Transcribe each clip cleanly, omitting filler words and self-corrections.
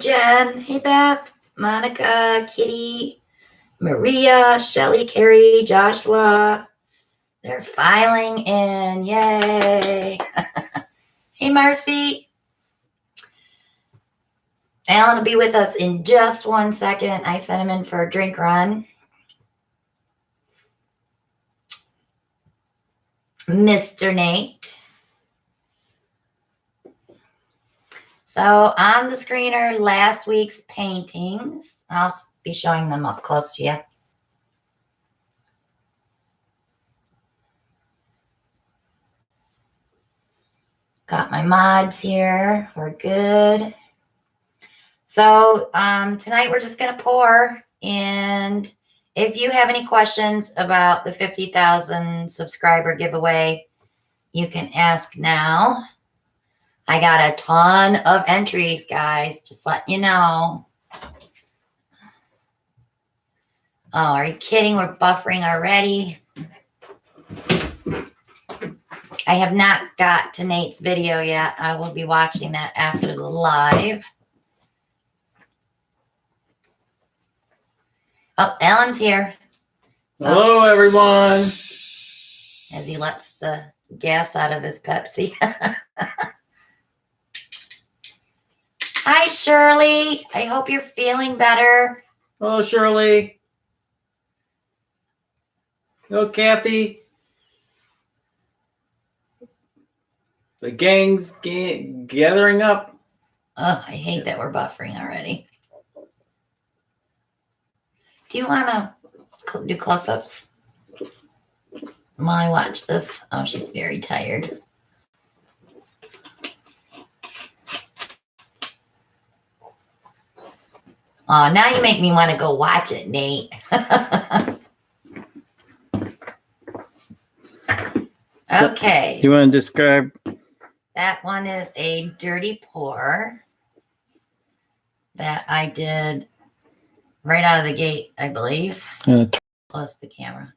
Jen. Hey, Beth. Monica, Kitty, Maria, Shelly, Carrie, Joshua. They're filing in. Yay. Hey, Marcy. Alan will be with us in just 1 second. I sent him in for a drink run. Mr. Nate. So on the screen are last week's paintings. I'll be showing them up close to you. Got my mods here. We're good. So tonight we're just going to pour. And if you have any questions about the 50,000 subscriber giveaway, you can ask now. I got a ton of entries, guys. Just letting you know. Oh, are you kidding? We're buffering already. I have not got to Nate's video yet. I will be watching that after the live. Oh, Alan's here. So, hello, everyone. As he lets the gas out of his Pepsi. Hi, Shirley. I hope you're feeling better. Hello, Shirley. Hello, Kathy. The gang's gathering up. Oh, I hate that we're buffering already. Do you want to do close-ups while I watch this? Oh, she's very tired. Oh, now you make me want to go watch it, Nate. Okay. Do you want to describe? That one is a dirty pour that I did right out of the gate, I believe. Close the camera.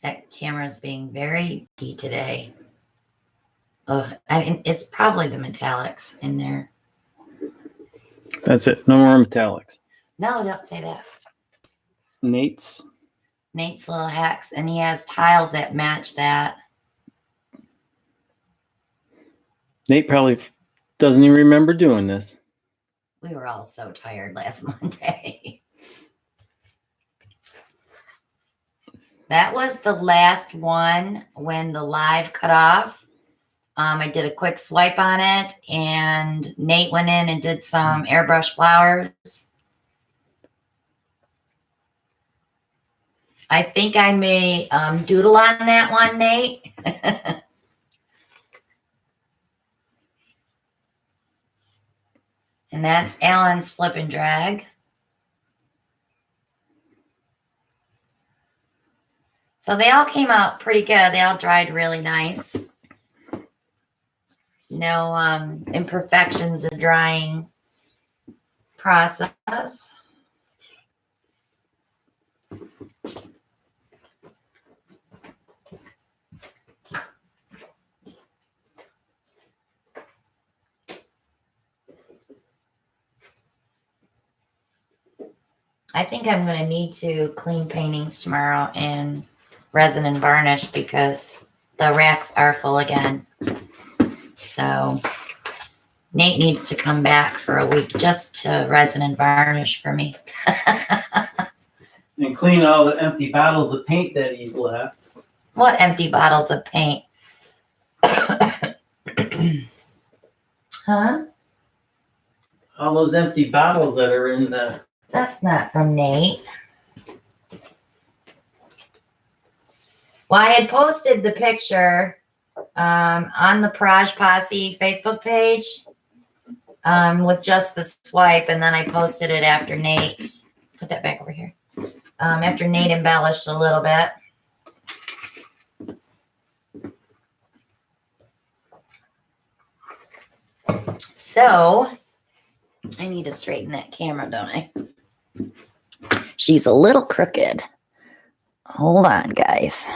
That camera is being very key today. Oh, and it's probably the metallics in there. That's it. No more metallics. No, don't say that. Nate's little hacks, and he has tiles that match that. Nate probably doesn't even remember doing this. We were all so tired last Monday. That was the last one when the live cut off. I did a quick swipe on it, and Nate went in and did some airbrush flowers. I think I may doodle on that one, Nate. And that's Alan's flip and drag. So they all came out pretty good. They all dried really nice. No imperfections of drying process. I think I'm going to need to clean paintings tomorrow and resin and varnish because the racks are full again. So Nate needs to come back for a week just to resin and varnish for me. And clean all the empty bottles of paint that he's left. What empty bottles of paint? Huh? All those empty bottles that are in the... That's not from Nate. Well, I had posted the picture on the Posse Facebook page with just the swipe, and then I posted it after Nate. Put that back over here. After Nate embellished a little bit. So I need to straighten that camera, don't I? She's a little crooked. Hold on, guys.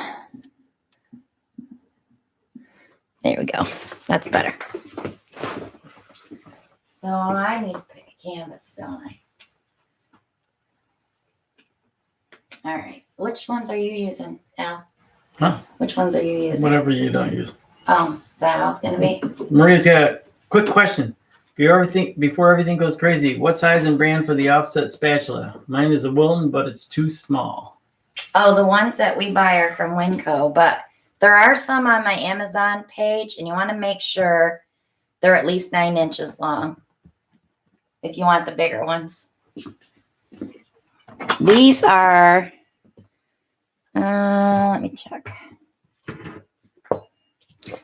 There we go. That's better. So I need to pick a canvas, don't I? All right. Which ones are you using, Al? Huh? Which ones are you using? Whatever you don't use. Oh, is that how it's going to be? Maria's got a quick question. Before everything goes crazy, what size and brand for the offset spatula? Mine is a Wilton, but it's too small. Oh, the ones that we buy are from Winco, but there are some on my Amazon page, and you want to make sure they're at least 9 inches long if you want the bigger ones. These are, let me check.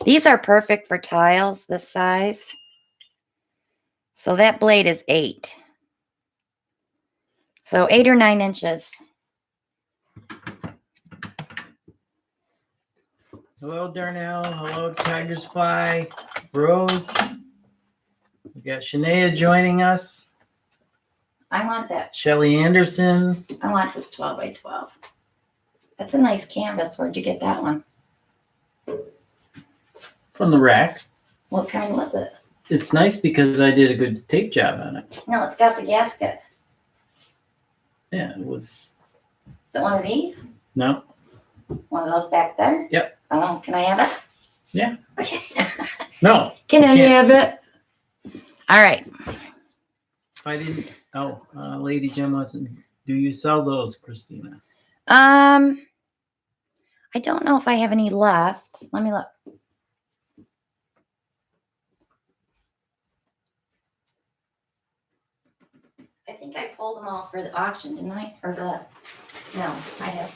These are perfect for tiles this size. So that blade is 8. So 8 or 9 inches. Hello, Darnell. Hello, Tigers Fly. Rose. We got Shania joining us. I want that. Shelly Anderson. I want this 12 by 12. That's a nice canvas. Where'd you get that one? From the rack. What kind was it? It's nice because I did a good tape job on it. No, it's got the gasket. Yeah, it was. Is it one of these? No. One of those back there? Yep. Oh, can I have it? Yeah. Okay. No. Can I can't. have it? All right. If I didn't. Oh, Lady Jim wants to. Do you sell those, Christina? I don't know if I have any left. Let me look. I think I pulled them all for the auction, didn't I? Or the... No, I have.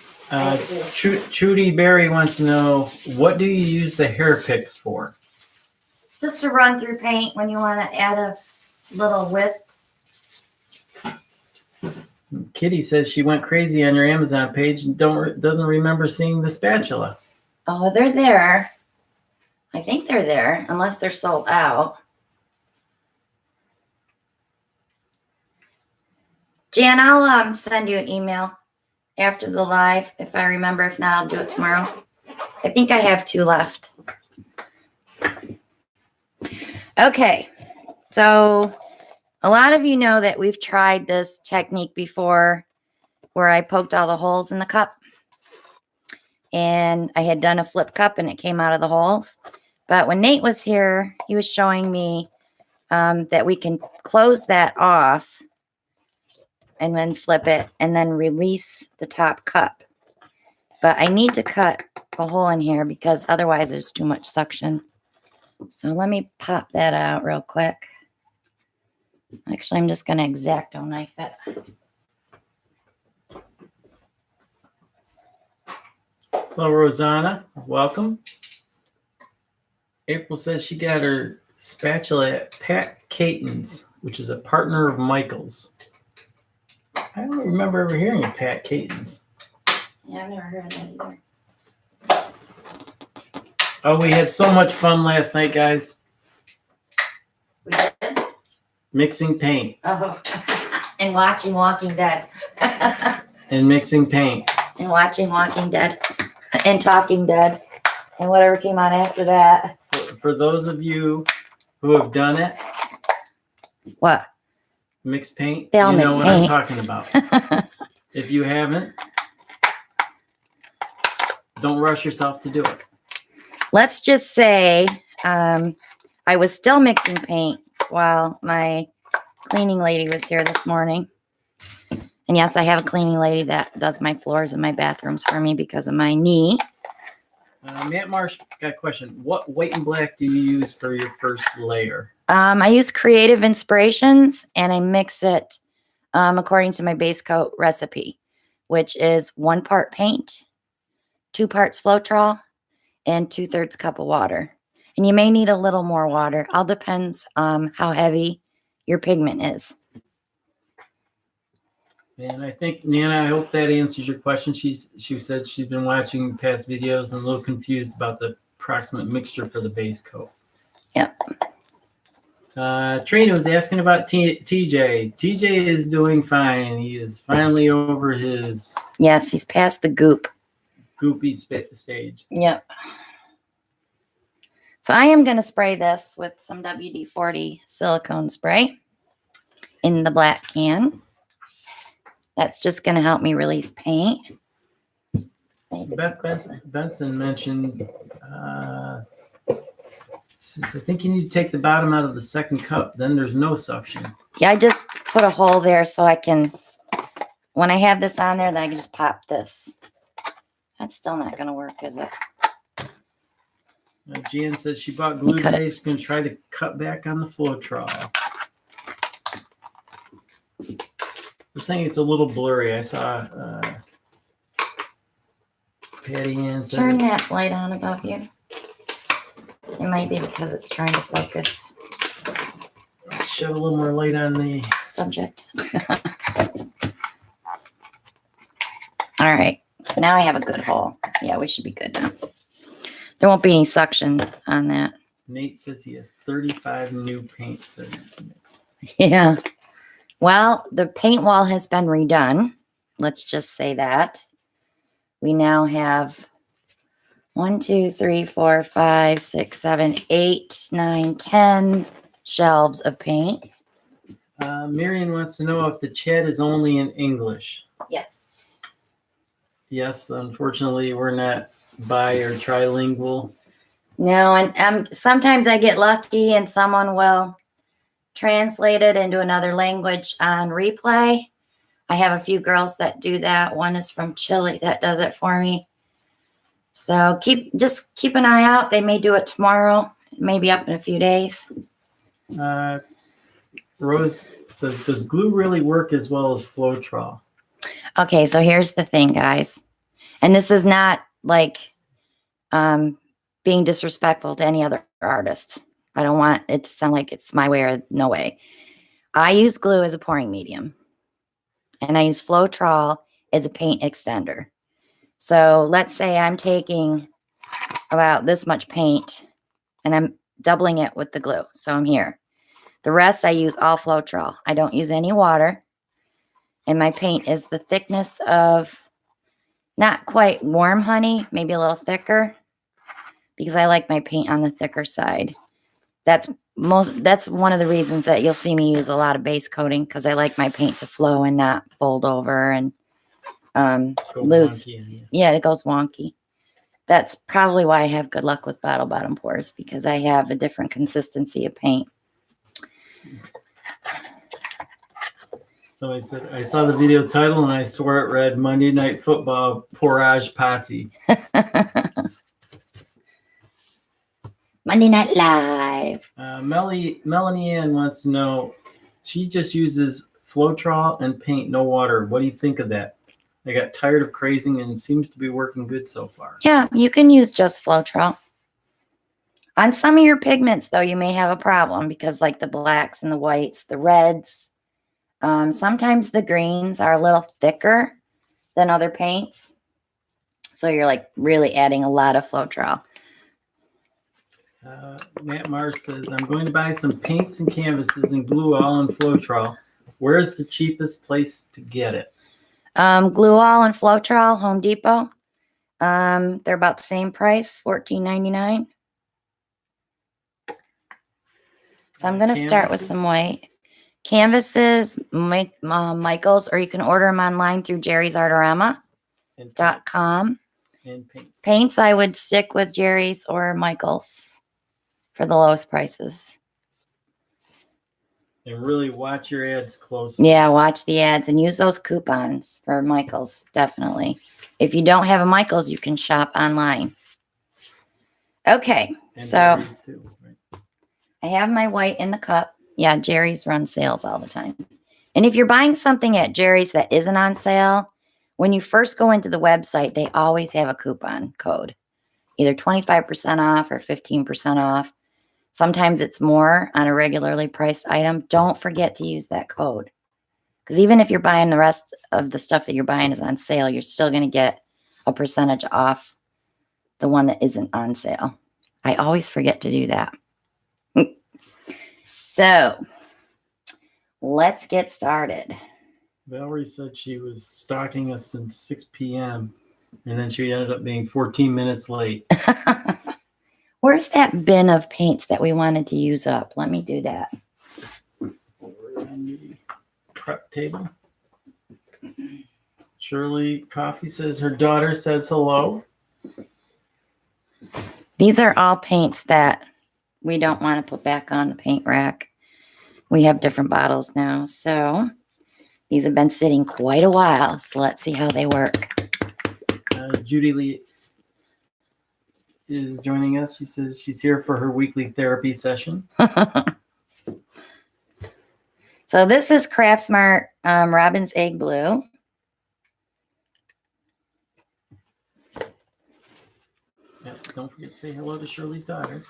Trudy Berry wants to know, what do you use the hair picks for? Just to run through paint when you want to add a little wisp. Kitty says she went crazy on your Amazon page and doesn't remember seeing the spatula. Oh, they're there. I think they're there, unless they're sold out. Jan, I'll send you an email after the live if I remember. If not, I'll do it tomorrow. I think I have 2 left. Okay, so a lot of you know that we've tried this technique before where I poked all the holes in the cup. And I had done a flip cup and it came out of the holes. But when Nate was here, he was showing me that we can close that off and then flip it and then release the top cup. But I need to cut a hole in here because otherwise there's too much suction. So let me pop that out real quick. Actually, I'm just going to X-Acto knife it. Hello, Rosanna. Welcome. April says she got her spatula at Pat Caton's, which is a partner of Michael's. I don't remember ever hearing of Pat Caton's. Yeah, I've never heard of that either. Oh, we had so much fun last night, guys. We did? Mixing paint. Oh, and watching Walking Dead. And mixing paint. And watching Walking Dead. And Talking Dead. And whatever came on after that. For those of you who have done it, What? mixed paint, They all you know mix what paint. I'm talking about. If you haven't, don't rush yourself to do it. Let's just say I was still mixing paint while my cleaning lady was here this morning. And yes, I have a cleaning lady that does my floors and my bathrooms for me because of my knee. Matt Marsh got a question. What white and black do you use for your first layer? I use Creative Inspirations and I mix it according to my base coat recipe, which is 1 part paint, 2 parts Floetrol, and 2/3 cup of water. And you may need a little more water. All depends how heavy your pigment is. And I think, Nana, I hope that answers your question. She said she's been watching past videos and a little confused about the approximate mixture for the base coat. Yep. Trina was asking about TJ. TJ is doing fine. He is finally over his Yes, he's past the goop. goopy stage. Yep. So I am going to spray this with some WD-40 silicone spray. in the black can. That's just going to help me release paint. Benson mentioned, says, I think you need to take the bottom out of the second cup. Then there's no suction. Yeah, I just put a hole there so I can, when I have this on there, then I can just pop this. That's still not going to work, is it? Jan says she bought glue today. She's going to try to cut back on the Floetrol. They're saying it's a little blurry. I saw Patty Ann said. Turn that light on above you. It might be because it's trying to focus. Let's shed a little more light on the subject. All right. So now I have a good hole. Yeah, we should be good now. There won't be any suction on that. Nate says he has 35 new paints in the mix. Yeah. Well, the paint wall has been redone. Let's just say that. We now have 1, 2, 3, 4, 5, 6, 7, 8, 9, 10 shelves of paint. Marion wants to know if the chat is only in English. Yes. Yes, unfortunately, we're not bi or trilingual. No, and sometimes I get lucky and someone will translate it into another language on replay. I have a few girls that do that. One is from Chile that does it for me. So just keep an eye out. They may do it tomorrow, maybe up in a few days. Rose says, does glue really work as well as Floetrol? Okay, so here's the thing, guys. And this is not like being disrespectful to any other artist. I don't want it to sound like it's my way or no way. I use glue as a pouring medium. And I use Floetrol as a paint extender. So let's say I'm taking about this much paint and I'm doubling it with the glue. So I'm here. The rest I use all Floetrol. I don't use any water. And my paint is the thickness of not quite warm honey, maybe a little thicker, because I like my paint on the thicker side. That's one of the reasons that you'll see me use a lot of base coating, because I like my paint to flow and not fold over and lose. Wonky, yeah, it goes wonky. That's probably why I have good luck with bottle bottom pours, because I have a different consistency of paint. Somebody said, I saw the video title and I swore it read Monday Night Football Porage Posse. Monday Night Live. Melanie Ann wants to know, she just uses Floetrol and paint, no water. What do you think of that? I got tired of crazing and it seems to be working good so far. Yeah, you can use just Floetrol. On some of your pigments, though, you may have a problem because like the blacks and the whites, the reds, sometimes the greens are a little thicker than other paints. So you're like really adding a lot of Floetrol. Matt Mars says, I'm going to buy some paints and canvases and glue all in Floetrol. Where's the cheapest place to get it? Glue all and Floetrol, Home Depot. They're about the same price, $14.99. So I'm going to start with some white. Canvases, Michaels, or you can order them online through jerry'sartorama.com. And Paints, I would stick with Jerry's or Michaels for the lowest prices. And really watch your ads closely. Yeah, watch the ads and use those coupons for Michaels, definitely. If you don't have a Michaels, you can shop online. Okay, and so Jerry's too, right? I have my white in the cup. Yeah, Jerry's run sales all the time. And if you're buying something at Jerry's that isn't on sale, when you first go into the website, they always have a coupon code, either 25% off or 15% off. Sometimes it's more on a regularly priced item. Don't forget to use that code. Because even if you're buying the rest of the stuff that you're buying is on sale, you're still going to get a percentage off the one that isn't on sale. I always forget to do that. So let's get started. Valerie said she was stalking us since 6 p.m. and then she ended up being 14 minutes late. Where's that bin of paints that we wanted to use up? Let me do that. table. Shirley Coffee says her daughter says hello. These are all paints that we don't want to put back on the paint rack. We have different bottles now, so these have been sitting quite a while. So let's see how they work. Judy Lee is joining us. She says she's here for her weekly therapy session. So this is Craftsmart Robin's Egg Blue. Yep, don't forget to say hello to Shirley's daughter.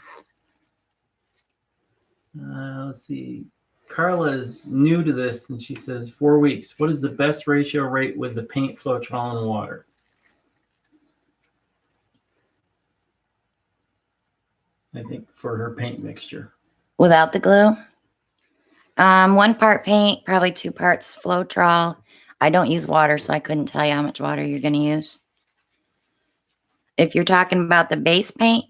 Let's see. Carla is new to this, and she says 4 weeks. What is the best ratio rate with the paint, Floetrol, and water? I think for her paint mixture. Without the glue? 1 part paint, probably 2 parts Floetrol. I don't use water, so I couldn't tell you how much water you're going to use. If you're talking about the base paint,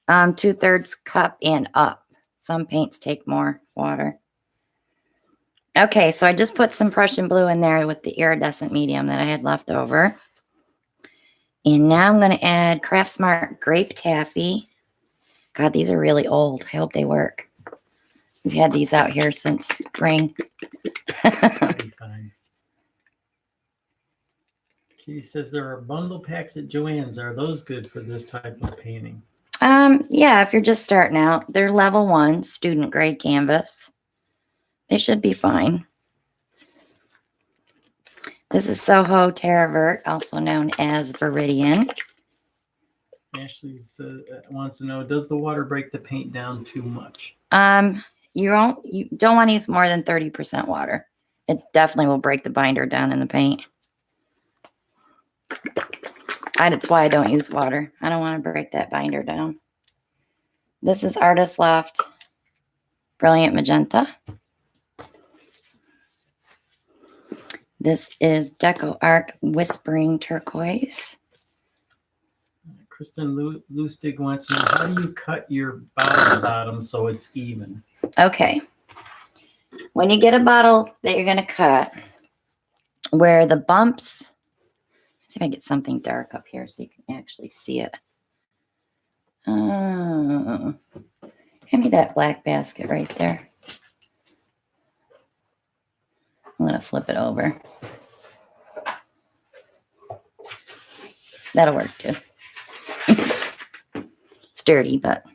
2/3 cup and up. Some paints take more water. Okay, so I just put some Prussian blue in there with the iridescent medium that I had left over. And now I'm going to add Craftsmart Grape Taffy. God, these are really old. I hope they work. We've had these out here since spring. Fine. Katie says there are bundle packs at Joann's. Are those good for this type of painting? Yeah, if you're just starting out, they're level 1 student grade canvas. They should be fine. This is Soho Terravert, also known as Viridian. Ashley wants to know, does the water break the paint down too much? You don't want to use more than 30% water. It definitely will break the binder down in the paint. That's why I don't use water. I don't want to break that binder down. This is Artist Loft Brilliant Magenta. This is Deco Art Whispering Turquoise. Kristen Lustig wants to know, how do you cut your bottom so it's even? Okay. When you get a bottle that you're going to cut, where the bumps, let's see if I get something dark up here so you can actually see it. Hand me that black basket right there. I'm going to flip it over. That'll work too. It's dirty, but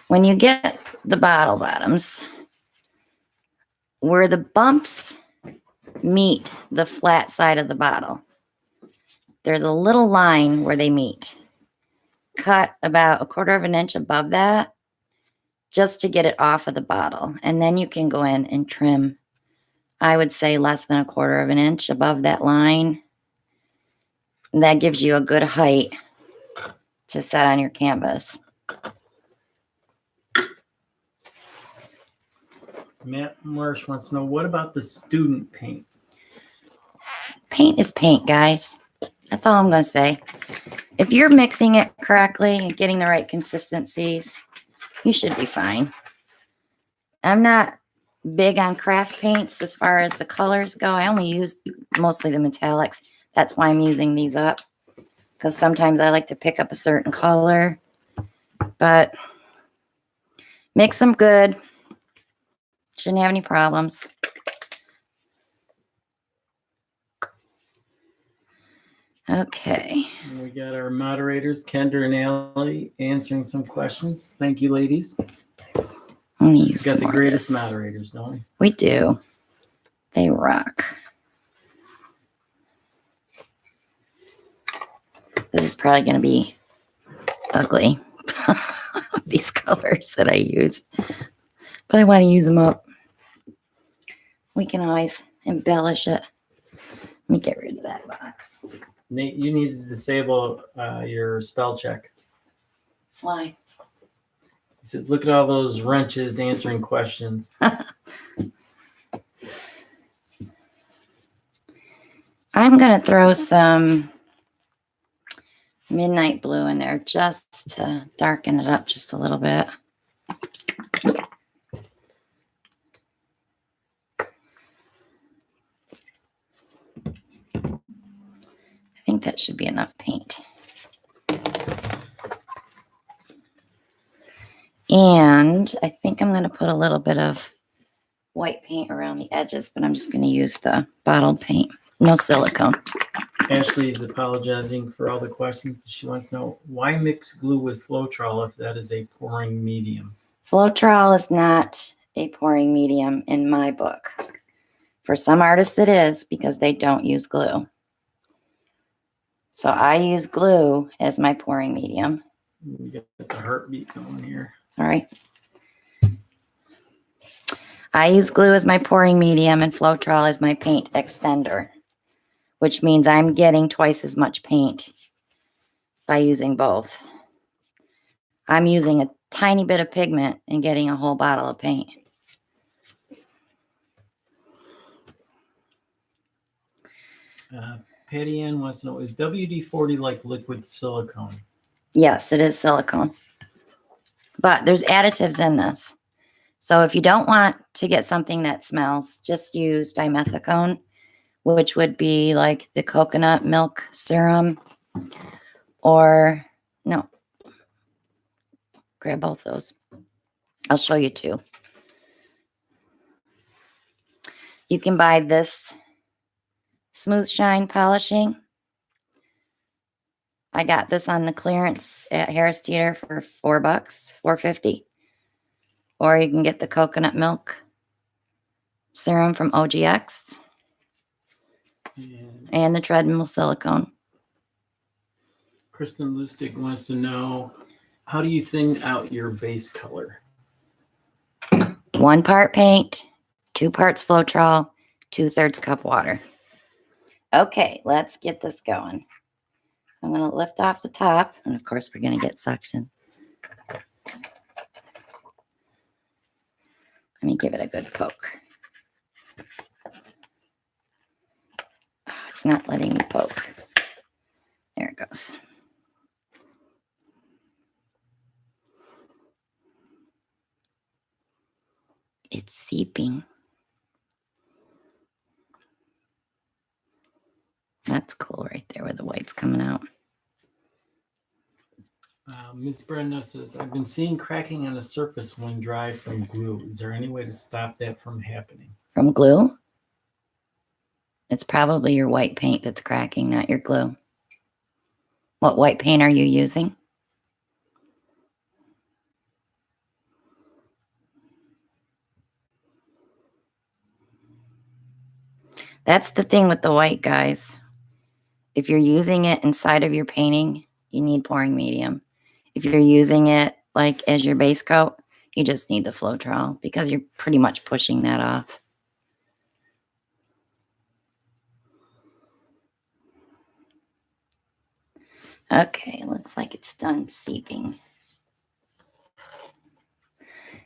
when you get the bottle bottoms, where the bumps meet the flat side of the bottle, there's a little line where they meet. Cut about 1/4 inch above that just to get it off of the bottle. And then you can go in and trim, I would say less than 1/4 inch above that line. And that gives you a good height to set on your canvas. Matt Marsh wants to know, what about the student paint? Paint is paint, guys. That's all I'm going to say. If you're mixing it correctly and getting the right consistencies, you should be fine. I'm not big on craft paints as far as the colors go. I only use mostly the metallics. That's why I'm using these up, because sometimes I like to pick up a certain color. But mix them good. Shouldn't have any problems. Okay. And we got our moderators, Kendra and Allie, answering some questions. Thank you, ladies. Let me use We've got some the more of greatest this. moderators, don't we? We do. They rock. This is probably going to be ugly. These colors that I used. But I want to use them up. We can always embellish it. Let me get rid of that box. Nate, you need to disable your spell check. Why? He says, look at all those wrenches answering questions. I'm going to throw some midnight blue in there just to darken it up just a little bit. that should be enough paint. And I think I'm going to put a little bit of white paint around the edges, but I'm just going to use the bottled paint. No silicone. Ashley is apologizing for all the questions. She wants to know, why mix glue with Floetrol if that is a pouring medium? Floetrol is not a pouring medium in my book. For some artists it is, because they don't use glue. So I use glue as my pouring medium. We got the heartbeat going here. Sorry. I use glue as my pouring medium and Floetrol as my paint extender, which means I'm getting twice as much paint by using both. I'm using a tiny bit of pigment and getting a whole bottle of paint. Patty Ann wants to know, is WD-40 like liquid silicone? Yes, it is silicone. But there's additives in this. So if you don't want to get something that smells, just use dimethicone, which would be like the coconut milk serum. Or, no, grab both those. I'll show you two. You can buy this Smooth Shine polishing. I got this on the clearance at Harris Teeter for $4, $4.50. Or you can get the coconut milk serum from OGX and the treadmill silicone. Kristen Lustig wants to know, how do you thin out your base color? 1 part paint, 2 parts Floetrol, 2/3 cup water. Okay, let's get this going. I'm going to lift off the top, and of course we're going to get suction. Let me give it a good poke. Oh, it's not letting me poke. There it goes. It's seeping. That's cool right there where the white's coming out. Ms. Brenda says, I've been seeing cracking on the surface when dry from glue. Is there any way to stop that from happening? From glue? It's probably your white paint that's cracking, not your glue. What white paint are you using? That's the thing with the white, guys. If you're using it inside of your painting, you need pouring medium. If you're using it like as your base coat, you just need the Floetrol because you're pretty much pushing that off. Okay, looks like it's done seeping.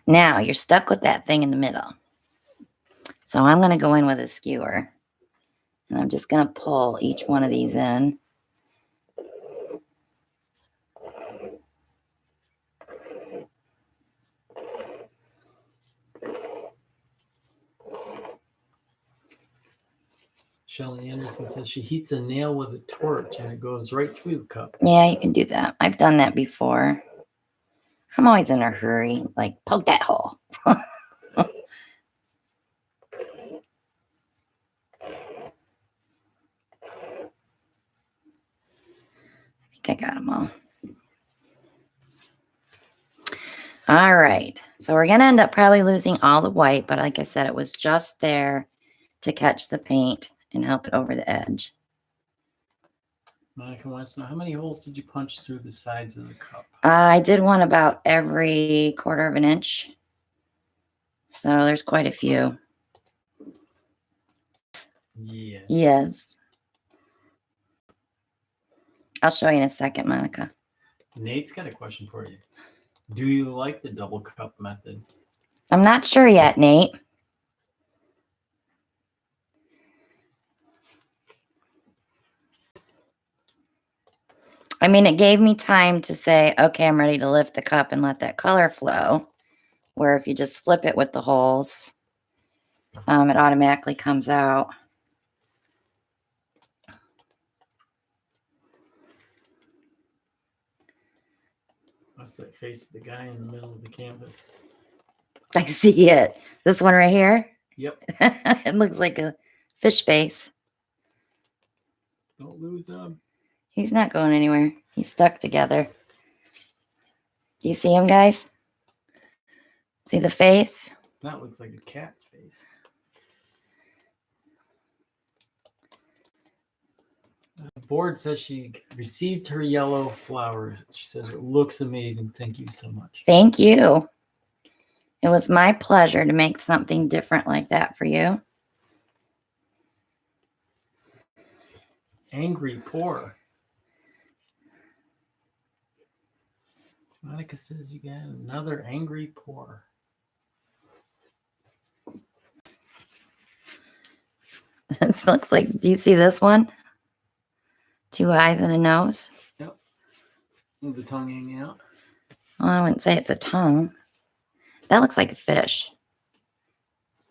Now you're stuck with that thing in the middle. So I'm going to go in with a skewer. And I'm just going to pull each one of these in. Shelly Anderson says she heats a nail with a torch and it goes right through the cup. Yeah, you can do that. I've done that before. I'm always in a hurry. Like, poke that hole. I got them all. All right. So we're going to end up probably losing all the white, but like I said, it was just there to catch the paint and help it over the edge. Monica wants to know, how many holes did you punch through the sides of the cup? I did one about every 1/4 of an inch. So there's quite a few. Yeah. Yes. I'll show you in a second, Monica. Nate's got a question for you. Do you like the double cup method? I'm not sure yet, Nate. I mean, it gave me time to say, okay, I'm ready to lift the cup and let that color flow. Where if you just flip it with the holes, it automatically comes out. That's that face of the guy in the middle of the canvas. I see it. This one right here. Yep. It looks like a fish face. Don't lose him. He's not going anywhere. He's stuck together. Do you see him, guys? See the face? That looks like a cat's face. The board says she received her yellow flower. She says it looks amazing. Thank you so much. Thank you. It was my pleasure to make something different like that for you. Angry pour. Monica says you got another angry pour. This looks like, do you see this one? 2 eyes and a nose. Yep. With the tongue hanging out. Well, I wouldn't say it's a tongue. That looks like a fish.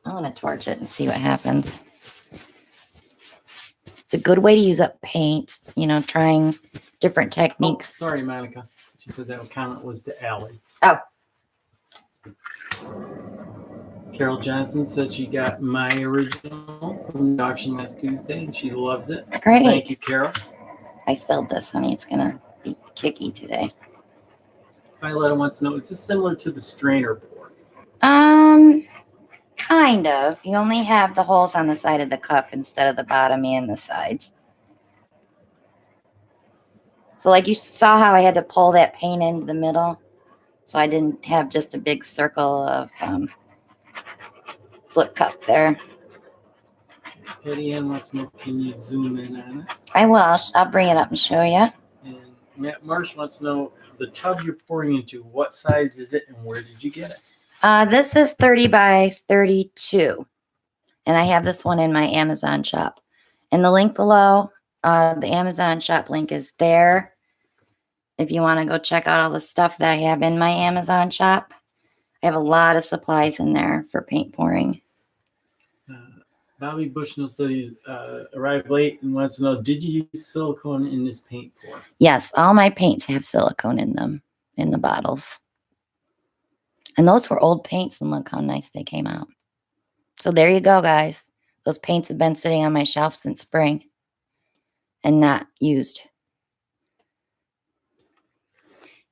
I'm going to torch it and see what happens. It's a good way to use up paint, trying different techniques. Oh, sorry, Monica. She said that comment was to Allie. Oh. Carol Johnson said she got my original from the auction last Tuesday, and she loves it. Great. Thank you, Carol. I filled this, honey. It's going to be kicky today. Violetta wants to know, is this similar to the strainer pour? Kind of. You only have the holes on the side of the cup instead of the bottom and the sides. So like you saw how I had to pull that paint into the middle, so I didn't have just a big circle of flip cup there. Patty Ann wants to know, can you zoom in on it? I will. I'll bring it up and show you. And Matt Marsh wants to know, the tub you're pouring into, what size is it and where did you get it? This is 30 by 32. And I have this one in my Amazon shop. And the link below, the Amazon shop link is there. If you want to go check out all the stuff that I have in my Amazon shop. I have a lot of supplies in there for paint pouring. Bobby Bushnell said he's arrived late and wants to know, did you use silicone in this paint pour? Yes, all my paints have silicone in them, in the bottles. And those were old paints, and look how nice they came out. So there you go, guys. Those paints have been sitting on my shelf since spring and not used.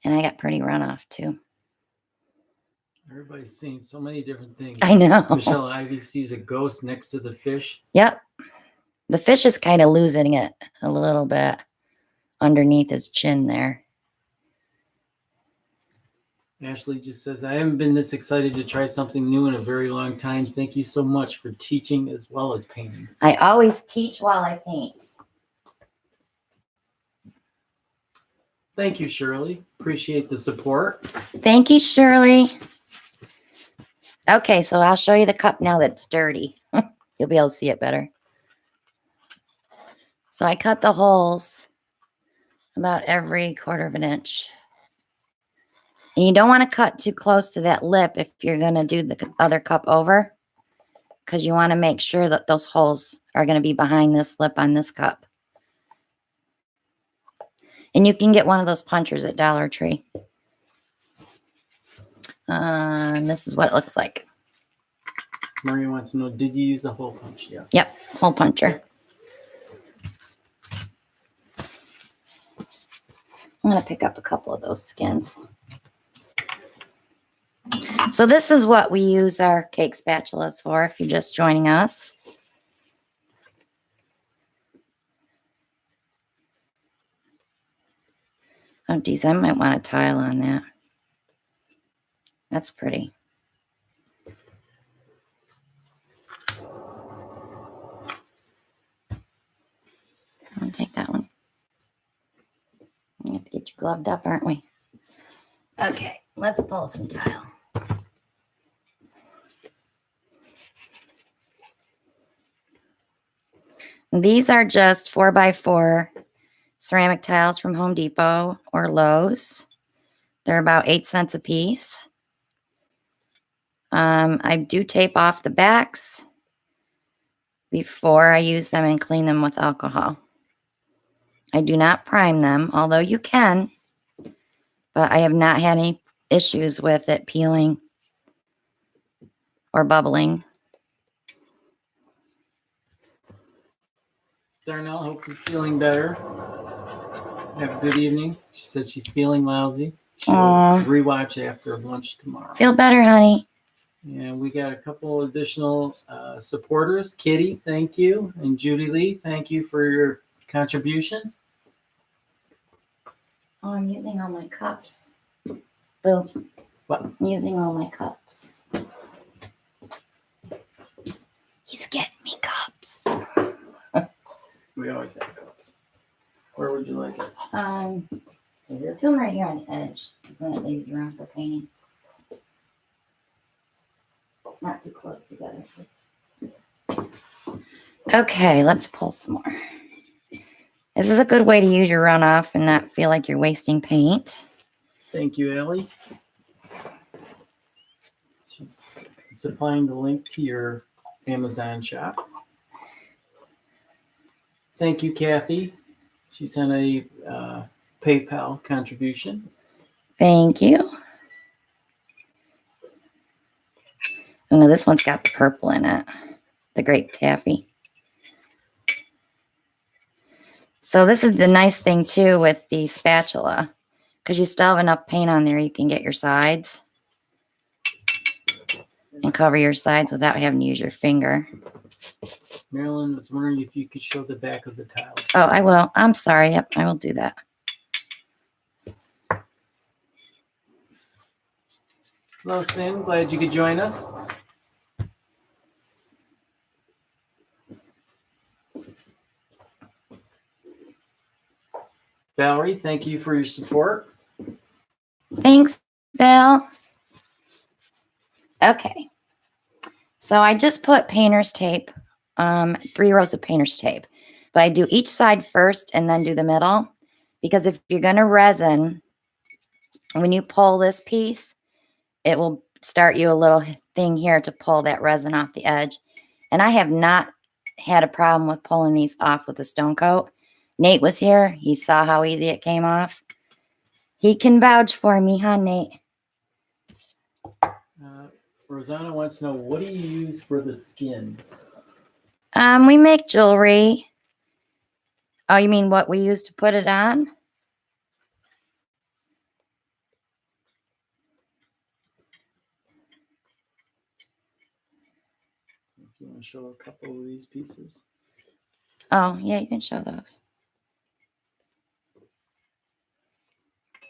And I got pretty runoff, too. Everybody's seeing so many different things. I know. Michelle Ivy sees a ghost next to the fish. Yep. The fish is kind of losing it a little bit underneath his chin there. Ashley just says, I haven't been this excited to try something new in a very long time. Thank you so much for teaching as well as painting. I always teach while I paint. Thank you, Shirley. Appreciate the support. Thank you, Shirley. Okay, so I'll show you the cup now that's dirty. You'll be able to see it better. So I cut the holes about every 1/4 of an inch. And you don't want to cut too close to that lip if you're going to do the other cup over, because you want to make sure that those holes are going to be behind this lip on this cup. And you can get one of those punchers at Dollar Tree. And this is what it looks like. Maria wants to know, did you use a hole punch? Yes. Yep, hole puncher. I'm going to pick up a couple of those skins. So this is what we use our cake spatulas for if you're just joining us. Oh, geez, I might want a tile on that. That's pretty. I'll take that one. We have to get you gloved up, aren't we? Okay, let's pull some tile. These are just 4x4 ceramic tiles from Home Depot or Lowe's. They're about 8 cents a piece. I do tape off the backs before I use them and clean them with alcohol. I do not prime them, although you can, but I have not had any issues with it peeling or bubbling. Darnell, hope you're feeling better. Have a good evening. She said she's feeling lousy. She'll rewatch after lunch tomorrow. Feel better, honey. And we got a couple additional supporters. Kitty, thank you. And Judy Lee, thank you for your contributions. Oh, I'm using all my cups. Boo. What? I'm using all my cups. He's getting me cups. We always have cups. Where would you like it? Two of them right here on the edge. Because then it leaves you around for paintings. Not too close together, please. Okay, let's pull some more. This is a good way to use your runoff and not feel like you're wasting paint. Thank you, Ellie. She's supplying the link to your Amazon shop. Thank you, Kathy. She sent a PayPal contribution. Thank you. Oh no, this one's got the purple in it. The grape taffy. So this is the nice thing too with the spatula. Because you still have enough paint on there, you can get your sides. And cover your sides without having to use your finger. Marilyn was wondering if you could show the back of the tiles. Oh, I will. I'm sorry. Yep, I will do that. Hello, Sim. Glad you could join us. Valerie, thank you for your support. Thanks, Val. Okay. So I just put painter's tape, 3 rows of painter's tape. But I do each side first and then do the middle. Because if you're going to resin, when you pull this piece, it will start you a little thing here to pull that resin off the edge. And I have not had a problem with pulling these off with the stone coat. Nate was here. He saw how easy it came off. He can vouch for me, huh, Nate? Rosanna wants to know, what do you use for the skins? We make jewelry. Oh, you mean what we use to put it on? If you want to show a couple of these pieces. Oh, yeah, you can show those.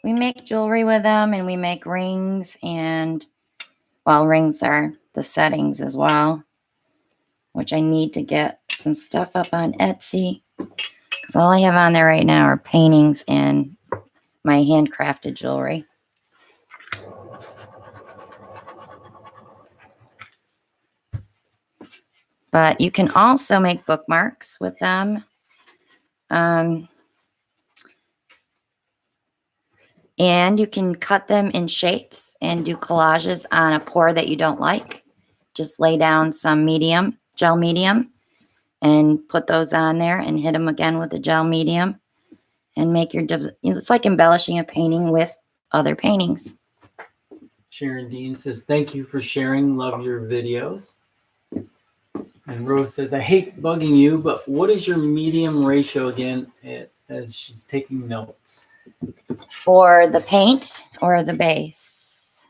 We make jewelry with them, and we make rings, and, well, rings are the settings as well, which I need to get some stuff up on Etsy, because all I have on there right now are paintings and my handcrafted jewelry. But you can also make bookmarks with them. And you can cut them in shapes and do collages on a pour that you don't like. Just lay down some medium, gel medium, and put those on there and hit them again with the gel medium. And make your, it's like embellishing a painting with other paintings. Sharon Dean says, thank you for sharing. Love your videos. And Rose says, I hate bugging you, but what is your medium ratio again, as she's taking notes? For the paint or the base?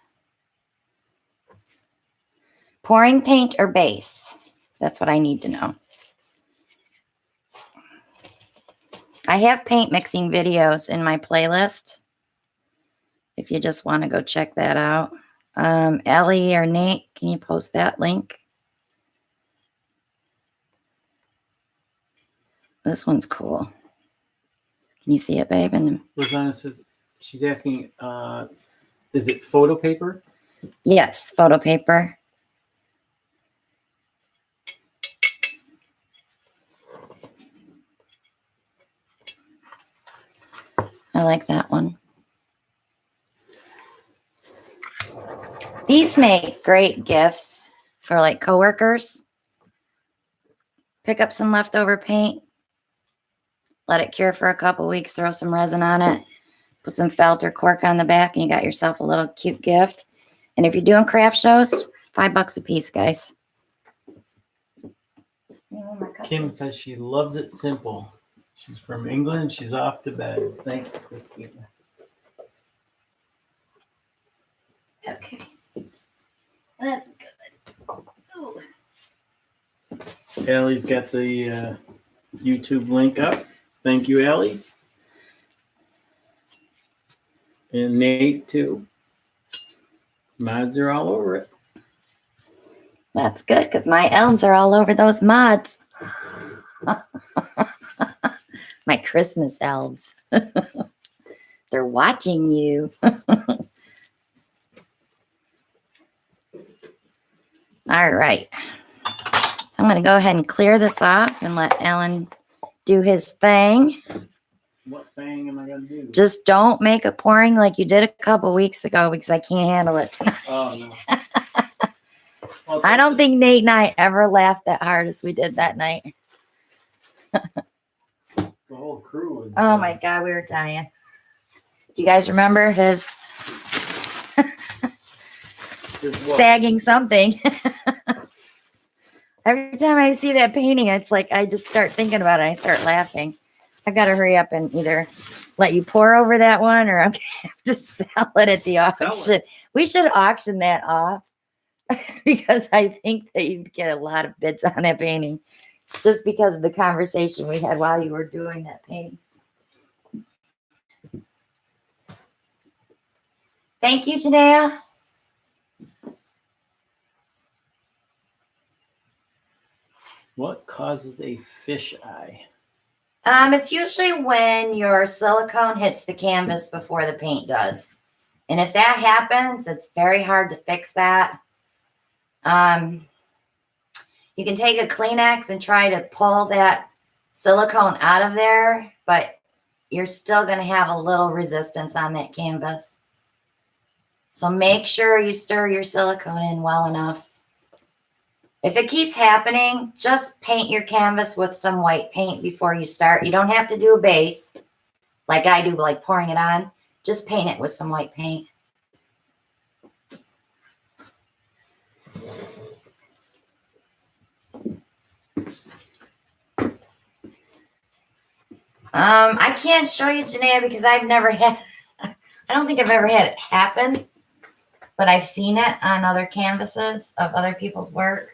Pouring paint or base? That's what I need to know. I have paint mixing videos in my playlist. If you just want to go check that out. Ellie or Nate, can you post that link? This one's cool. Can you see it, babe? And Rosanna says, she's asking, is it photo paper? yes, photo paper. I like that one. These make great gifts for like coworkers. Pick up some leftover paint. Let it cure for a couple weeks. Throw some resin on it. Put some felt or cork on the back and you got yourself a little cute gift. And if you're doing craft shows, $5 a piece, guys. Kim says she loves it simple. She's from England. She's off to bed. Thanks, Christina. Okay. That's good. Ooh. Allie's got the YouTube link up. Thank you, Allie. And Nate, too. Mods are all over it. That's good because my elves are all over those mods. My Christmas elves. They're watching you. All right. So I'm going to go ahead and clear this off and let Alan do his thing. What thing am I going to do? Just don't make it pouring like you did a couple weeks ago because I can't handle it tonight. Oh, no. Well, I don't think Nate and I ever laughed that hard as we did that night. the whole crew was. Oh my God, we were dying. You guys remember his sagging something? Every time I see that painting, it's like I just start thinking about it. I start laughing. I've got to hurry up and either let you pour over that one or I'm going to have to sell it at the auction. We should auction that off because I think that you'd get a lot of bids on that painting just because of the conversation we had while you were doing that painting. Thank you, Janelle. What causes a fish eye? It's usually when your silicone hits the canvas before the paint does. And if that happens, it's very hard to fix that. You can take a Kleenex and try to pull that silicone out of there, but you're still going to have a little resistance on that canvas. So make sure you stir your silicone in well enough. If it keeps happening, just paint your canvas with some white paint before you start. You don't have to do a base like I do, like pouring it on. Just paint it with some white paint. I can't show you, Janaea, because I've never had, I don't think I've ever had it happen, but I've seen it on other canvases of other people's work.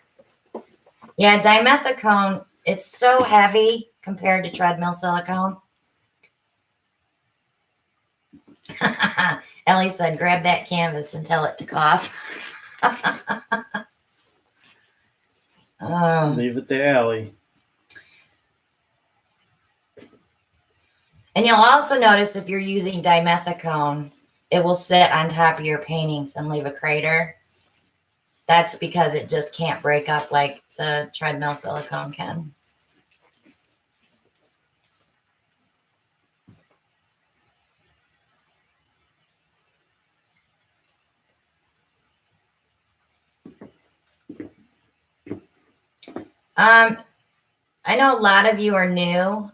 Yeah, dimethicone, it's so heavy compared to treadmill silicone. Ellie said, grab that canvas and tell it to cough. Leave it to Allie. And you'll also notice if you're using dimethicone, it will sit on top of your paintings and leave a crater. That's because it just can't break up like the treadmill silicone can. I know a lot of you are new.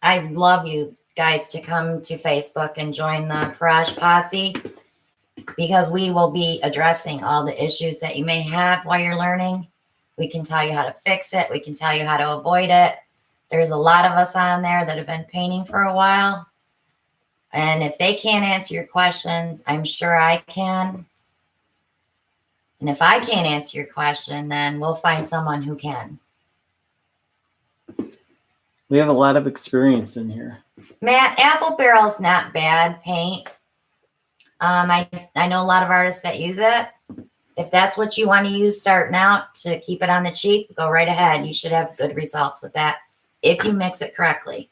I'd love you guys to come to Facebook and join the Posse because we will be addressing all the issues that you may have while you're learning. We can tell you how to fix it. We can tell you how to avoid it. There's a lot of us on there that have been painting for a while. And if they can't answer your questions, I'm sure I can. And if I can't answer your question, then we'll find someone who can. We have a lot of experience in here. Matt, Apple Barrel's not bad paint. I know a lot of artists that use it. If that's what you want to use starting out to keep it on the cheap, go right ahead. You should have good results with that if you mix it correctly.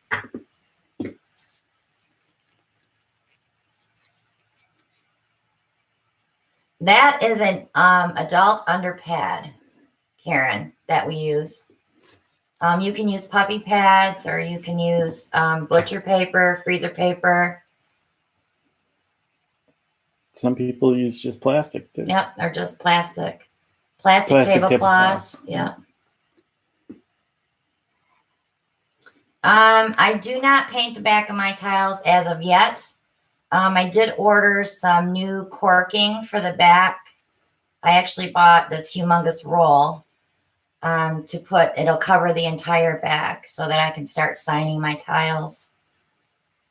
That is an adult underpad, Karen, that we use. You can use puppy pads or you can use butcher paper, freezer paper. Some people use just plastic too. Yep, or just plastic. Plastic tablecloths. Yeah. I do not paint the back of my tiles as of yet. I did order some new corking for the back. I actually bought this humongous roll to put, it'll cover the entire back so that I can start signing my tiles.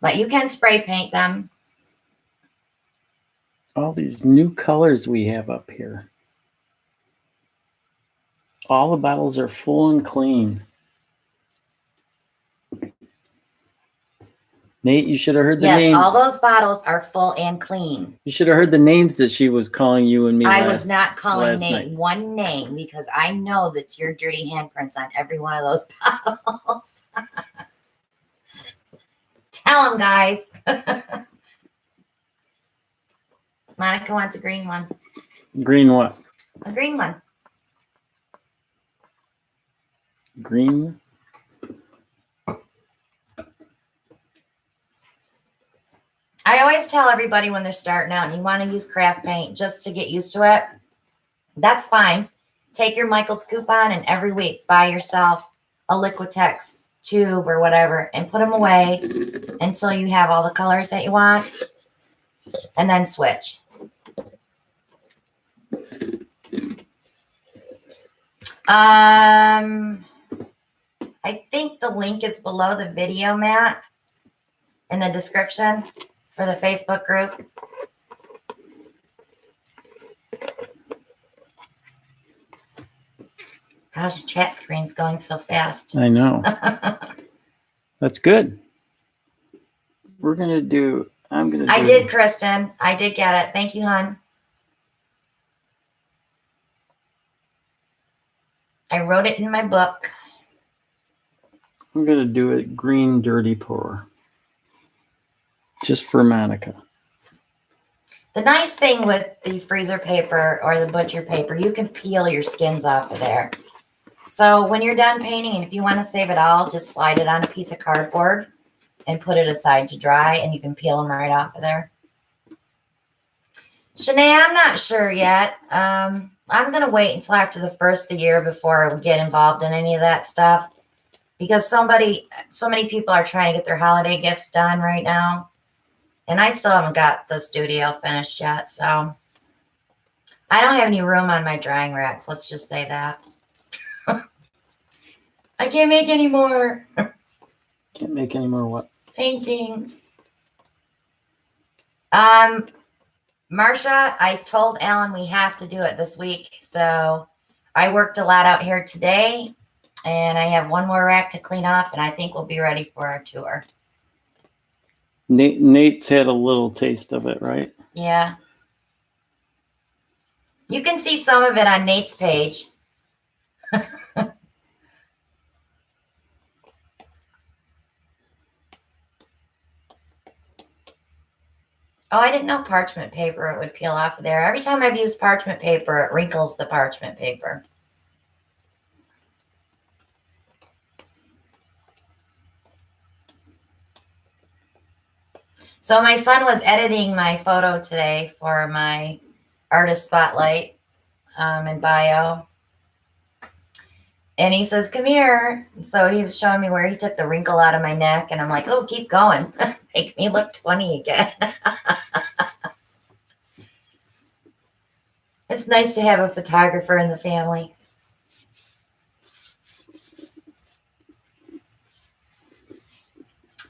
But you can spray paint them. All these new colors we have up here. All the bottles are full and clean. Nate, you should have heard the names. Yes, all those bottles are full and clean. You should have heard the names that she was calling you and me. I was not calling Nate night. one name because I know that's your dirty handprints on every one of those bottles. Tell them, guys. Monica wants a green one. Green what? A green one. Green. I always tell everybody when they're starting out and you want to use craft paint just to get used to it, that's fine. Take your Michael's coupon and every week buy yourself a Liquitex tube or whatever and put them away until you have all the colors that you want and then switch. I think the link is below the video, Matt, in the description for the Facebook group. Gosh, the chat screen's going so fast. I know. That's good. I'm going to do. I did, Kristen. I did get it. Thank you, hon. I wrote it in my book. I'm going to do a green dirty pour. Just for Monica. The nice thing with the freezer paper or the butcher paper, you can peel your skins off of there. So when you're done painting, and if you want to save it all, just slide it on a piece of cardboard and put it aside to dry, and you can peel them right off of there. Shanae, I'm not sure yet. I'm going to wait until after the first of the year before we get involved in any of that stuff because so many people are trying to get their holiday gifts done right now. And I still haven't got the studio finished yet, so I don't have any room on my drying racks. Let's just say that. I can't make any more. Can't make any more what? Paintings. Marcia, I told Alan we have to do it this week, so I worked a lot out here today, and I have one more rack to clean off, and I think we'll be ready for our tour. Nate's had a little taste of it, right? Yeah. You can see some of it on Nate's page. Oh, I didn't know parchment paper would peel off of there. Every time I've used parchment paper, it wrinkles the parchment paper. So my son was editing my photo today for my artist spotlight in bio. And he says, come here. So he was showing me where he took the wrinkle out of my neck. And I'm like, oh, keep going. Make me look 20 again. It's nice to have a photographer in the family.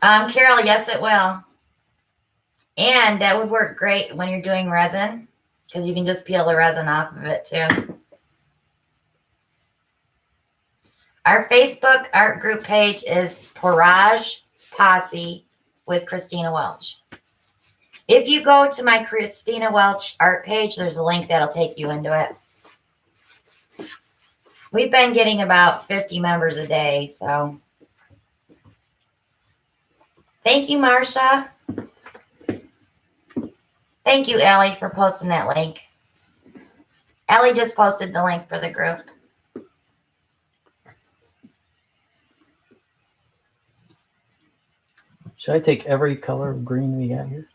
Carol, yes, it will. And that would work great when you're doing resin because you can just peel the resin off of it too. Our Facebook art group page is Porage Posse with Christina Welch. If you go to my Christina Welch art page, there's a link that'll take you into it. We've been getting about 50 members a day, so. Thank you, Marcia. Thank you, Allie, for posting that link. Allie just posted the link for the group. Should I take every color of green we got here?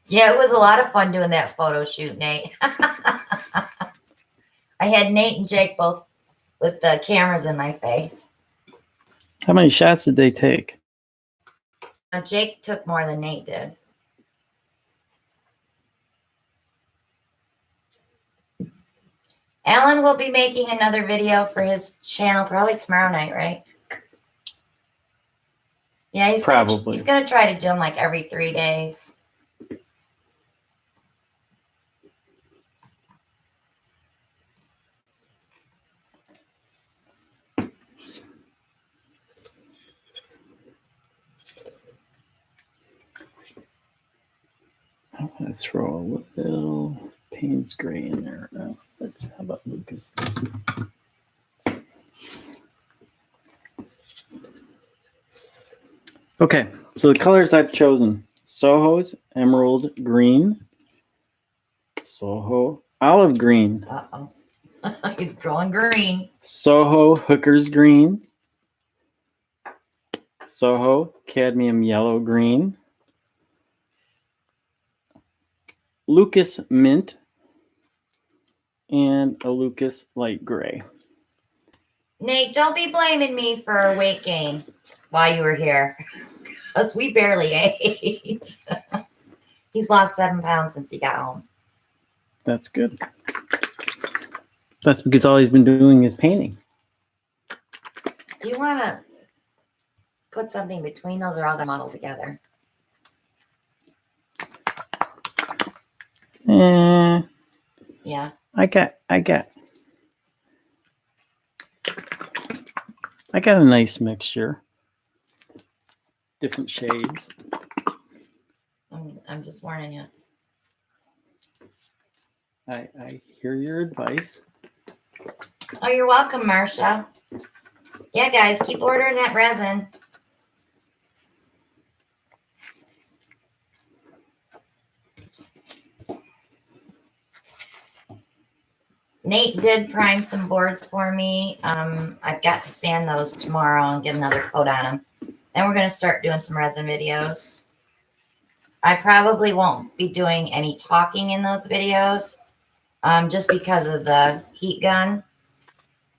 Yeah, it was a lot of fun doing that photo shoot, Nate. I had Nate and Jake both with the cameras in my face. How many shots did they take? Jake took more than Nate did. Alan will be making another video for his channel probably tomorrow night, right? Yeah, he's gonna try to do them like every 3 days. I'm going to throw a little Payne's gray in there. How about Lucas? Okay, so the colors I've chosen: Soho's emerald green, Soho olive green, Uh-oh. He's growing green. Soho hooker's green, Soho cadmium yellow green, Lucas mint, and a Lucas light gray. Nate, don't be blaming me for weight gain while you were here. Because we barely ate. He's lost 7 pounds since he got home. That's good. That's because all he's been doing is painting. Do you want to put something between those or all muddled together? Yeah. I got a nice mixture. Different shades. I'm just warning you. I hear your advice. Oh, you're welcome, Marcia. Yeah, guys, keep ordering that resin. Nate did prime some boards for me. I've got to sand those tomorrow and get another coat on them. Then we're going to start doing some resin videos. I probably won't be doing any talking in those videos, just because of the heat gun.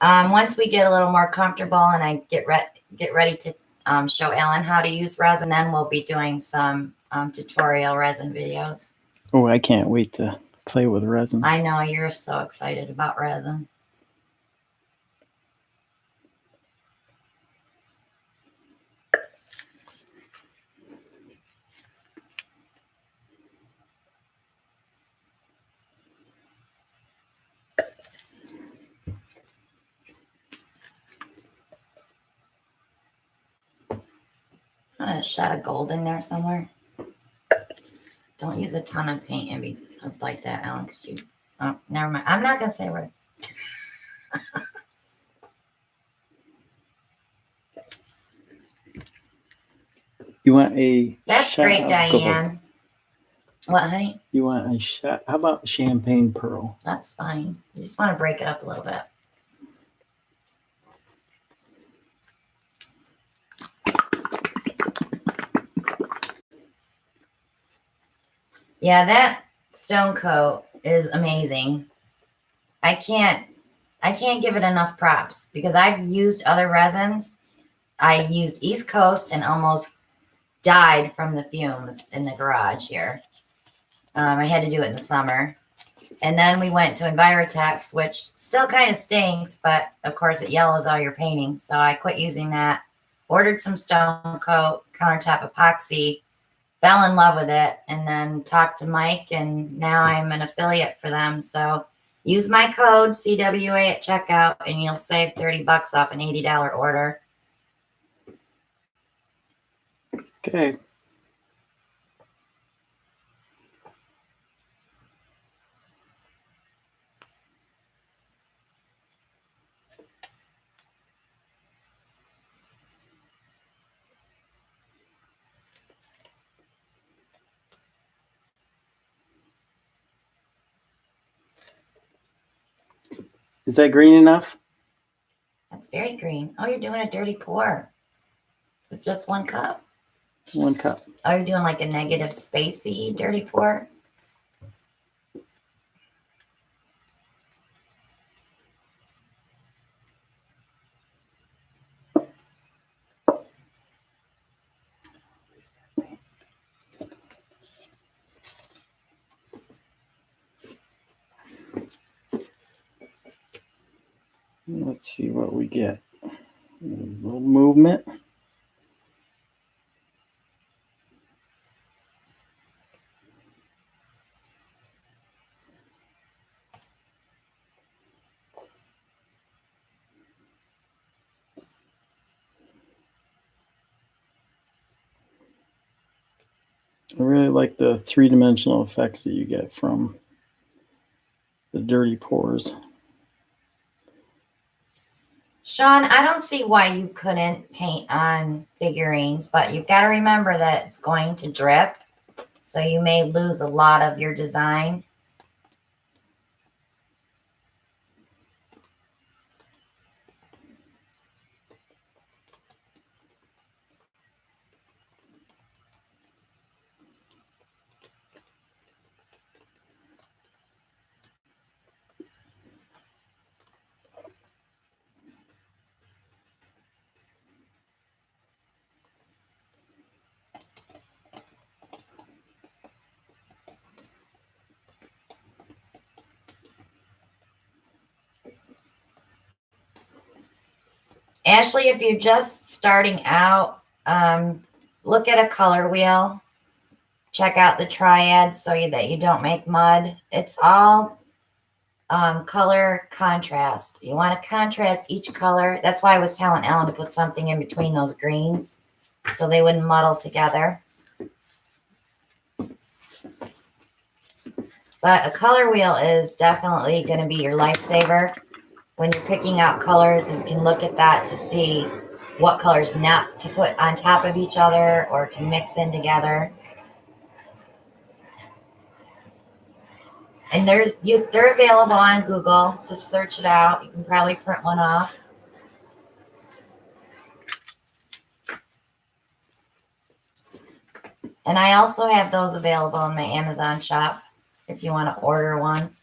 Once we get a little more comfortable and I get ready to show Ellen how to use resin, then we'll be doing some tutorial resin videos. Oh, I can't wait to play with resin. I know you're so excited about resin. A shot of gold in there somewhere. Don't use a ton of paint and be like that, Alan. Cause you, oh, never mind. I'm not gonna say where. You want a That's shot great, of Diane. gold. What, honey? You want a shot? How about champagne pearl? That's fine. You just want to break it up a little bit. Yeah, that stone coat is amazing. I can't give it enough props because I've used other resins. I used East Coast and almost died from the fumes in the garage here. I had to do it in the summer. And then we went to Envirotex, which still kind of stinks, but of course it yellows all your paintings. So I quit using that. Ordered some stone coat countertop epoxy. Fell in love with it, and then talked to Mike, and now I'm an affiliate for them. So use my code CWA at checkout, and you'll save $30 off an $80 order. Okay. Is that green enough? That's very green. Oh, you're doing a dirty pour. It's just 1 cup. 1 cup. Oh, you're doing like a negative spacey dirty pour. Let's see what we get. A little movement. I really like the three-dimensional effects that you get from the dirty pours. Sean, I don't see why you couldn't paint on figurines, but you've got to remember that it's going to drip. So you may lose a lot of your design. Ashley, if you're just starting out, look at a color wheel. Check out the triads so that you don't make mud. It's all color contrast. You want to contrast each color. That's why I was telling Ellen to put something in between those greens so they wouldn't muddle together. But a color wheel is definitely going to be your lifesaver. When you're picking out colors, you can look at that to see what colors not to put on top of each other or to mix in together. And they're available on Google. Just search it out. You can probably print one off. And I also have those available in my Amazon shop if you want to order one.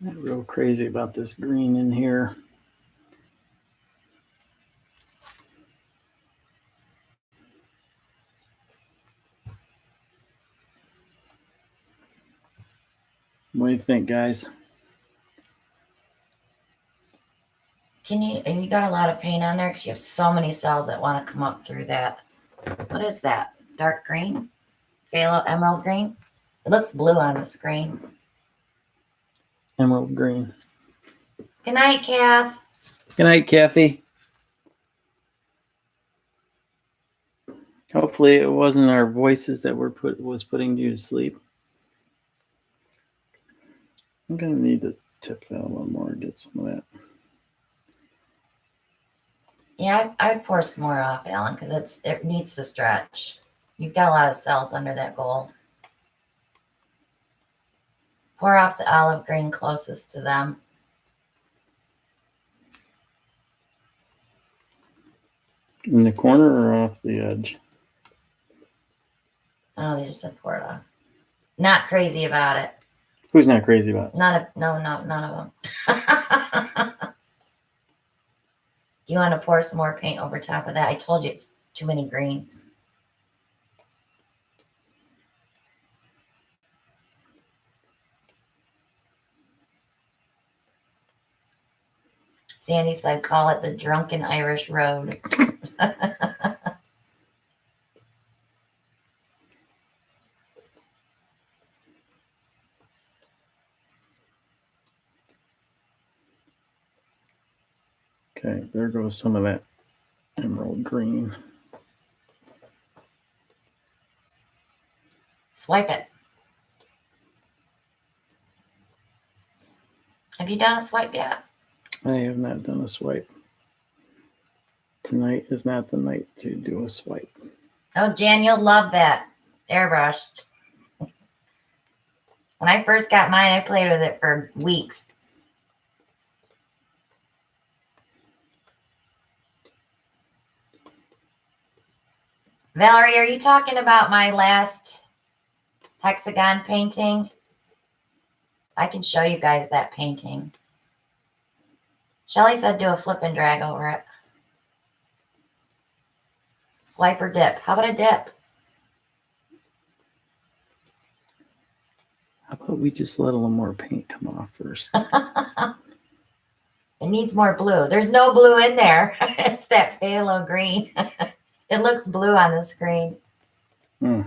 I'm not real crazy about this green in here. What do you think, guys? You got a lot of paint on there because you have so many cells that want to come up through that. What is that? Dark green? Phthalo emerald green? It looks blue on the screen. Emerald green. Good night, Kath. Good night, Kathy. Hopefully it wasn't our voices that was putting you to sleep. I'm gonna need to tip that a little more and get some of that. Yeah, I'd pour some more off, Alan, because it needs to stretch. You've got a lot of cells under that gold. Pour off the olive green closest to them. In the corner or off the edge? Oh, they just said pour it off. Not crazy about it. Who's not crazy about it? None of them. Do you want to pour some more paint over top of that? I told you it's too many greens. Sandy said, call it the Drunken Irish Road. Okay, there goes some of that emerald green. Swipe it. Have you done a swipe yet? I have not done a swipe. Tonight is not the night to do a swipe. Oh, Jan, you'll love that airbrush. When I first got mine, I played with it for weeks. Valerie, are you talking about my last hexagon painting? I can show you guys that painting. Shelly said do a flip and drag over it. Swipe or dip? How about a dip? How about we just let a little more paint come off first? It needs more blue. There's no blue in there. It's that phthalo green. It looks blue on the screen. Hmm.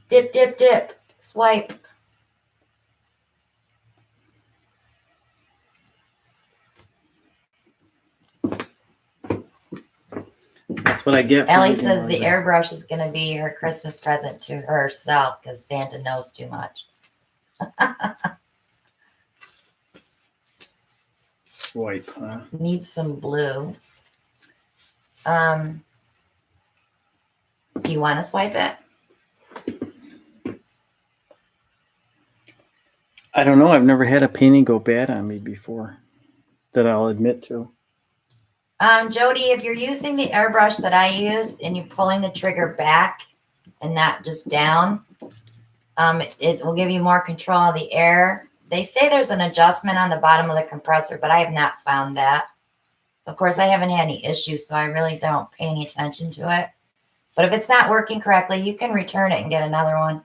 Dip, dip, dip. Swipe. That's what I get. Ellie says the airbrush is going to be her Christmas present to herself because Santa knows too much. Swipe, huh? Needs some blue. Do you want to swipe it? I don't know. I've never had a painting go bad on me before that I'll admit to. Jody, if you're using the airbrush that I use and you're pulling the trigger back and not just down, it will give you more control of the air. They say there's an adjustment on the bottom of the compressor, but I have not found that. Of course, I haven't had any issues, so I really don't pay any attention to it. But if it's not working correctly, you can return it and get another one.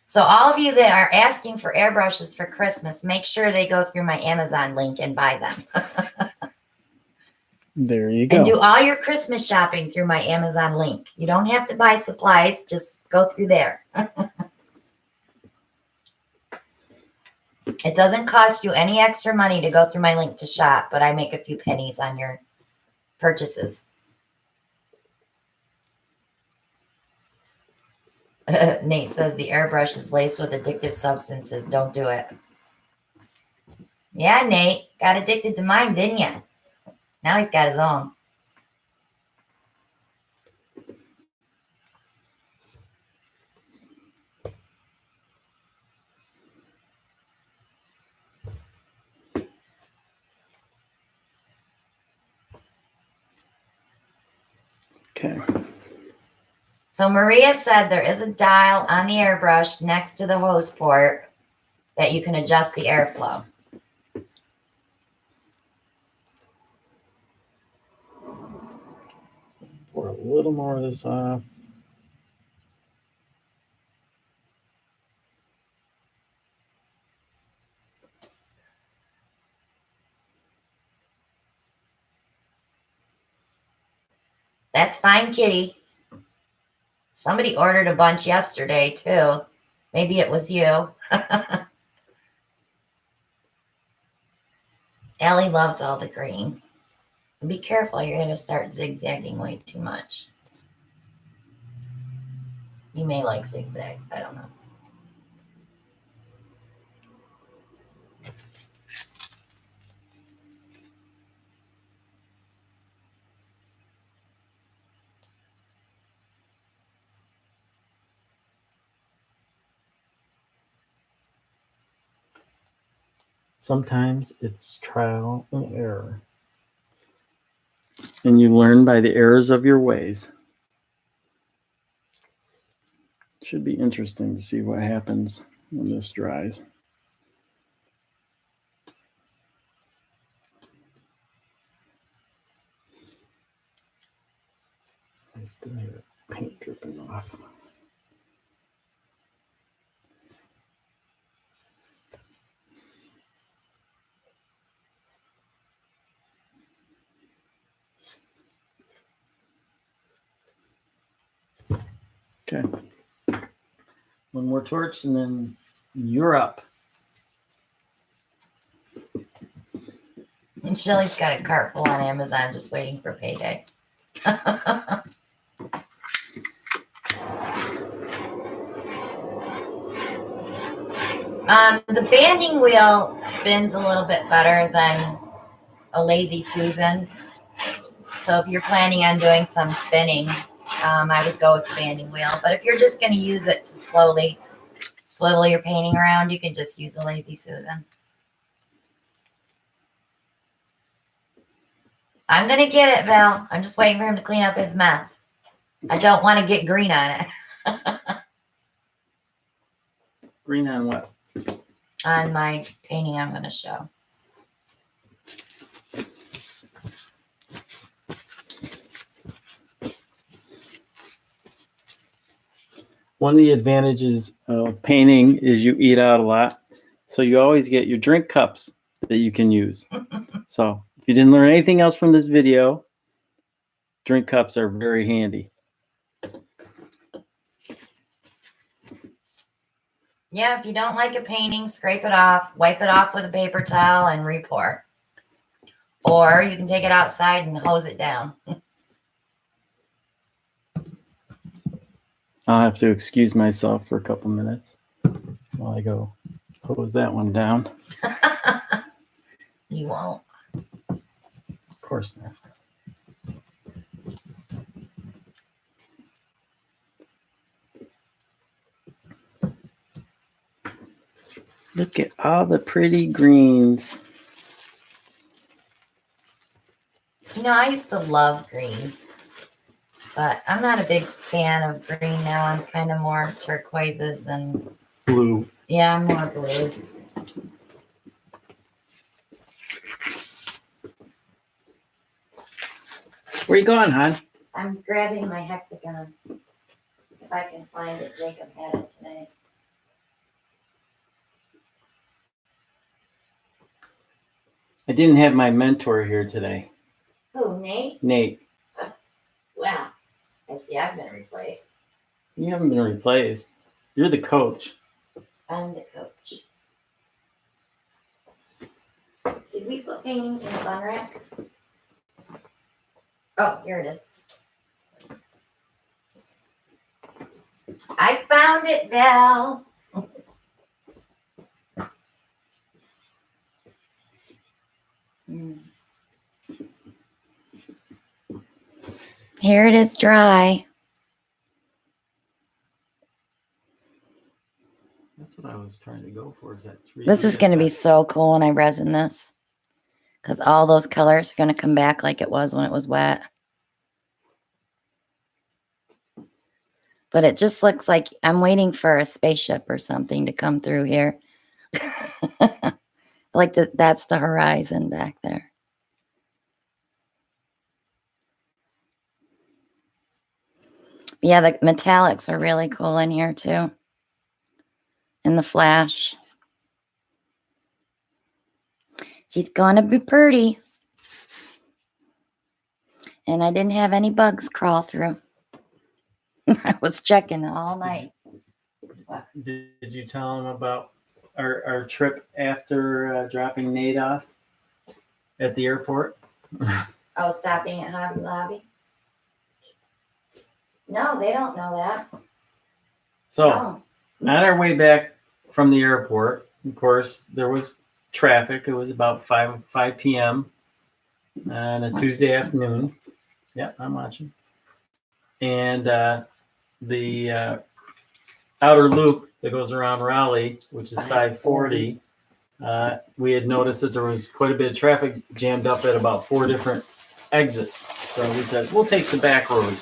So all of you that are asking for airbrushes for Christmas, make sure they go through my Amazon link and buy them. There you go. And do all your Christmas shopping through my Amazon link. You don't have to buy supplies. Just go through there. It doesn't cost you any extra money to go through my link to shop, but I make a few pennies on your purchases. Nate says the airbrush is laced with addictive substances. Don't do it. Yeah, Nate. Got addicted to mine, didn't you? Now he's got his own. Okay. So Maria said there is a dial on the airbrush next to the hose port that you can adjust the airflow. Pour a little more of this off. That's fine, Kitty. Somebody ordered a bunch yesterday, too. Maybe it was you. Ellie loves all the green. Be careful, you're going to start zigzagging way too much. You may like zigzags, I don't know. Sometimes it's trial and error. And you learn by the errors of your ways. Should be interesting to see what happens when this dries. I still hear paint dripping off. Okay. One more torch and then you're up. And Shelly's got a cart full on Amazon just waiting for payday. The banding wheel spins a little bit better than a Lazy Susan. So if you're planning on doing some spinning, I would go with the banding wheel. But if you're just going to use it to slowly swivel your painting around, you can just use a Lazy Susan. I'm going to get it, Val. I'm just waiting for him to clean up his mess. I don't want to get green on it. Green on what? On my painting I'm going to show. One of the advantages of painting is you eat out a lot. So you always get your drink cups that you can use. So if you didn't learn anything else from this video, drink cups are very handy. Yeah, if you don't like a painting, scrape it off, wipe it off with a paper towel, and re-pour. Or you can take it outside and hose it down. I'll have to excuse myself for a couple minutes while I go hose that one down. You won't. Of course not. Look at all the pretty greens. You know, I used to love green, but I'm not a big fan of green now. I'm kind of more turquoises and Blue. yeah, I'm more blues. Where you going, hon? I'm grabbing my hexagon. If I can find it, Jacob had it today. I didn't have my mentor here today. Who, Nate? Nate. Well, I see I've been replaced. You haven't been replaced. You're the coach. I'm the coach. Did we put paintings in the fun rack? Oh, here it is. I found it, Val. Here it is dry. That's what I was trying to go for. Is that 3D? This is going to be so cool when I resin this. Because all those colors are going to come back like it was when it was wet. But it just looks like I'm waiting for a spaceship or something to come through here. Like that's the horizon back there. Yeah, the metallics are really cool in here too. And the flash. She's gonna be pretty. And I didn't have any bugs crawl through. I was checking all night. Did you tell him about our trip after dropping Nate off at the airport? Oh, stopping at Hobby Lobby? No, they don't know that. So, Oh. on our way back from the airport, of course, there was traffic. It was about 5 p.m. on a Tuesday afternoon. Yeah, I'm watching. And the outer loop that goes around Raleigh, which is 540, we had noticed that there was quite a bit of traffic jammed up at about 4 different exits. So we said, we'll take the back road.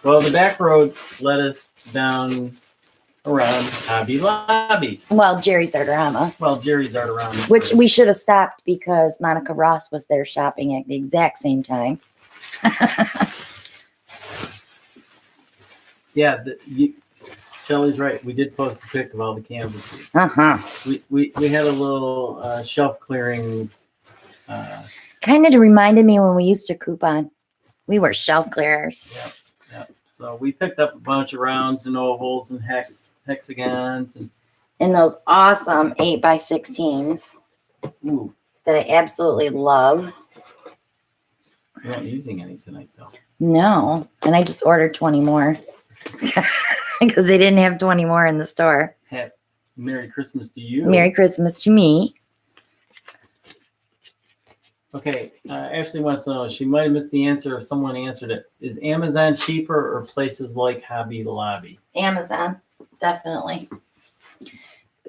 Well, the back road led us down around Hobby Lobby. Well, Jerry's Artorama. Jerry's Artorama. Which we should have stopped because Monica Ross was there shopping at the exact same time. Yeah, Shelly's right. We did post a pic of all the canvases. We had a little shelf clearing. Kind of reminded me when we used to coupon. We were shelf clearers. Yeah. So we picked up a bunch of rounds and ovals and hexagons And those awesome 8x16s ooh, that I absolutely love. you're not using any tonight though. No. And I just ordered 20 more. Because they didn't have 20 more in the store. Merry Christmas to you. Merry Christmas to me. Okay, Ashley wants to know, she might have missed the answer if someone answered it. Is Amazon cheaper or places like Hobby Lobby? Amazon, definitely.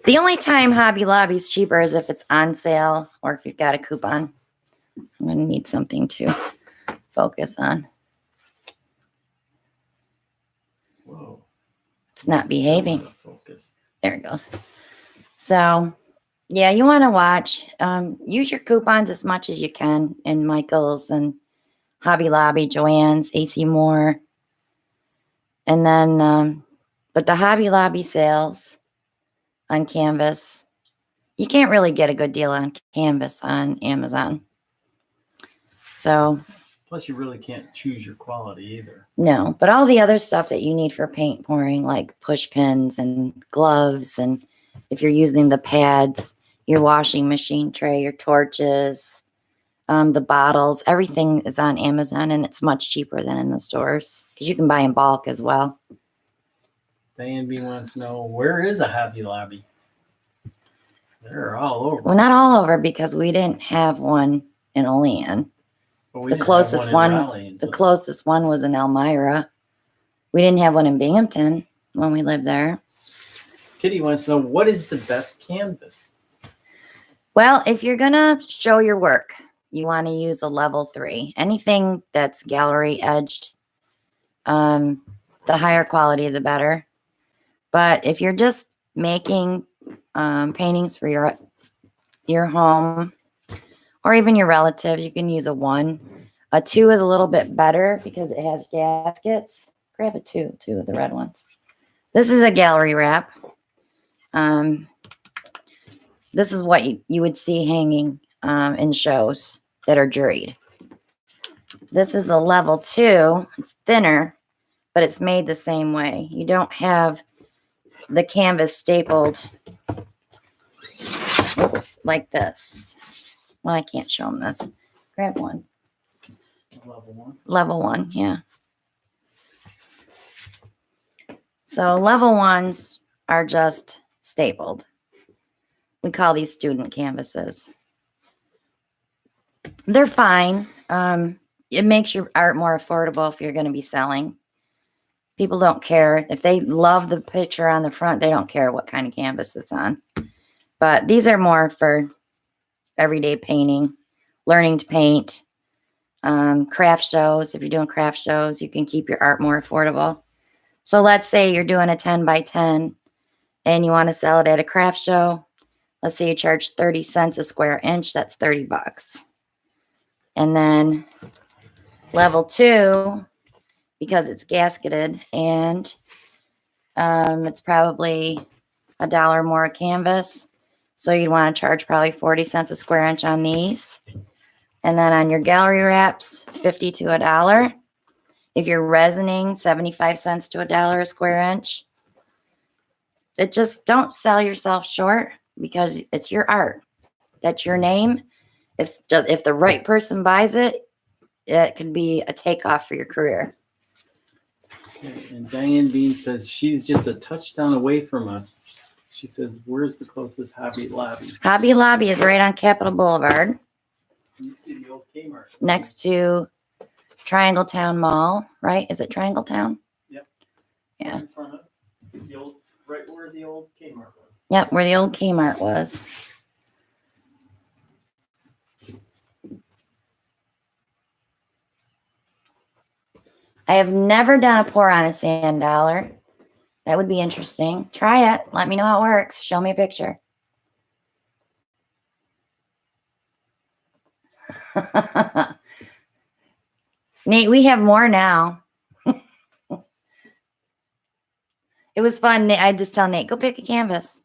The only time Hobby Lobby is cheaper is if it's on sale or if you've got a coupon. I'm going to need something to focus on. Whoa. It's not behaving. Focus. There it goes. So, yeah, you want to watch. Use your coupons as much as you can in Michael's and Hobby Lobby, Joann's, AC Moore. And then, but the Hobby Lobby sales on canvas, you can't really get a good deal on canvas on Amazon. So, Plus, you really can't choose your quality either. no, but all the other stuff that you need for paint pouring, like push pins and gloves, and if you're using the pads, your washing machine tray, your torches, the bottles, everything is on Amazon, and it's much cheaper than in the stores because you can buy in bulk as well. Diane B wants to know, where is a Hobby Lobby? They're all over. Well, not all over because we didn't have one in Olean. The closest one was in Elmira. We didn't have one in Binghamton when we lived there. Kitty wants to know, what is the best canvas? Well, if you're going to show your work, you want to use a level 3. Anything that's gallery edged, the higher quality, the better. But if you're just making paintings for your home or even your relatives, you can use a 1. A 2 is a little bit better because it has gaskets. Grab a 2, the red ones. This is a gallery wrap. This is what you would see hanging in shows that are juried. This is a level 2. It's thinner, but it's made the same way. You don't have the canvas stapled like this. Well, I can't show them this. Grab one. Level 1. Level 1, yeah. So level 1s are just stapled. We call these student canvases. They're fine. It makes your art more affordable if you're going to be selling. People don't care. If they love the picture on the front, they don't care what kind of canvas it's on. But these are more for everyday painting, learning to paint, craft shows. If you're doing craft shows, you can keep your art more affordable. So let's say you're doing a 10 by 10 and you want to sell it at a craft show. Let's say you charge 30 cents a square inch. That's $30. And then level 2, because it's gasketed and it's probably $1 more a canvas. So you'd want to charge probably 40 cents a square inch on these. And then on your gallery wraps, 50 to $1. If you're resining, 75 cents to $1 a square inch. It just, don't sell yourself short because it's your art. That's your name. If the right person buys it, it could be a takeoff for your career. Okay, and Diane Bean says she's just a touchdown away from us. She says, where's the closest Hobby Lobby? Hobby Lobby is right on Capitol Boulevard. You see the old Kmart. Next to Triangle Town Mall, right? Is it Triangle Town? Yep. Yeah. In front of the old, right where the old Kmart was. Yep, where the old Kmart was. I have never done a pour on a sand dollar. That would be interesting. Try it. Let me know how it works. Show me a picture. Nate, we have more now. It was fun. I just tell Nate, go pick a canvas.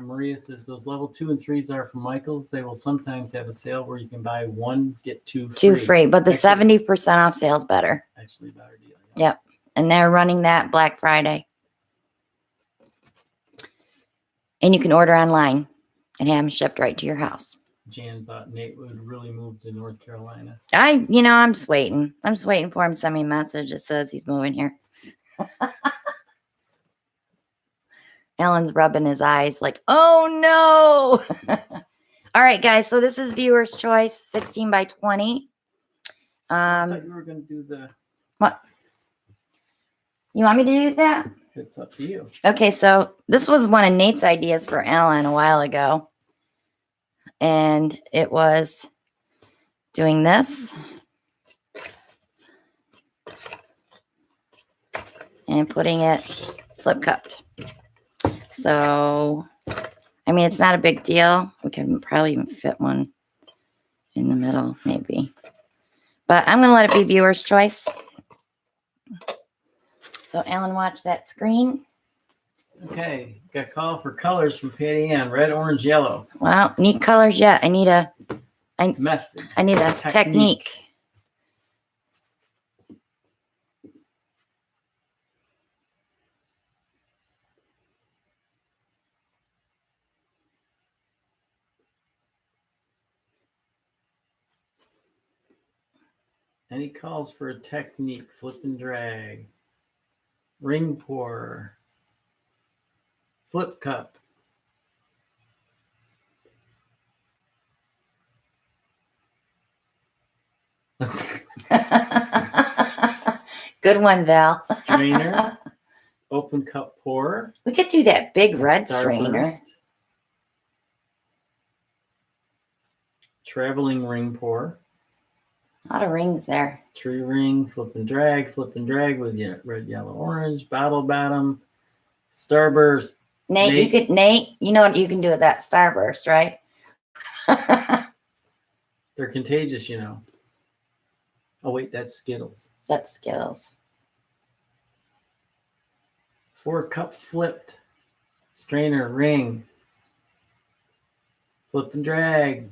Maria says those level 2 and 3s are from Michael's. They will sometimes have a sale where you can buy 1, get 2 free. 2 free, but the 70% off sale is better. Actually, better deal. Yeah. Yep. And they're running that Black Friday. And you can order online and have them shipped right to your house. Jan thought Nate would really move to North Carolina. I'm just waiting. I'm just waiting for him to send me a message that says he's moving here. Alan's rubbing his eyes like, oh no. All right, guys. So this is viewer's choice, 16 by 20. I thought you were going to do the... What? You want me to do that? It's up to you. Okay, so this was one of Nate's ideas for Alan a while ago. And it was doing this. And putting it flip cupped. So, I mean, it's not a big deal. We can probably even fit one in the middle, maybe. But I'm going to let it be viewer's choice. So, Alan, watch that screen. Okay, got a call for colors from Patty Ann. Red, orange, yellow. Well, neat colors yet. I need a Method. technique. Any calls for a technique? Flip and drag. Ring pour. Flip cup. Good one, Val. Strainer. Open cup pour. We could do that big red strainer. Traveling ring pour. A lot of rings there. Tree ring, flip and drag with red, yellow, orange, bottle bottom, starburst. Nate, you know what you can do with that starburst, right? They're contagious, you know. Oh wait, that's Skittles. That's Skittles. 4 cups flipped. Strainer, ring. Flip and drag.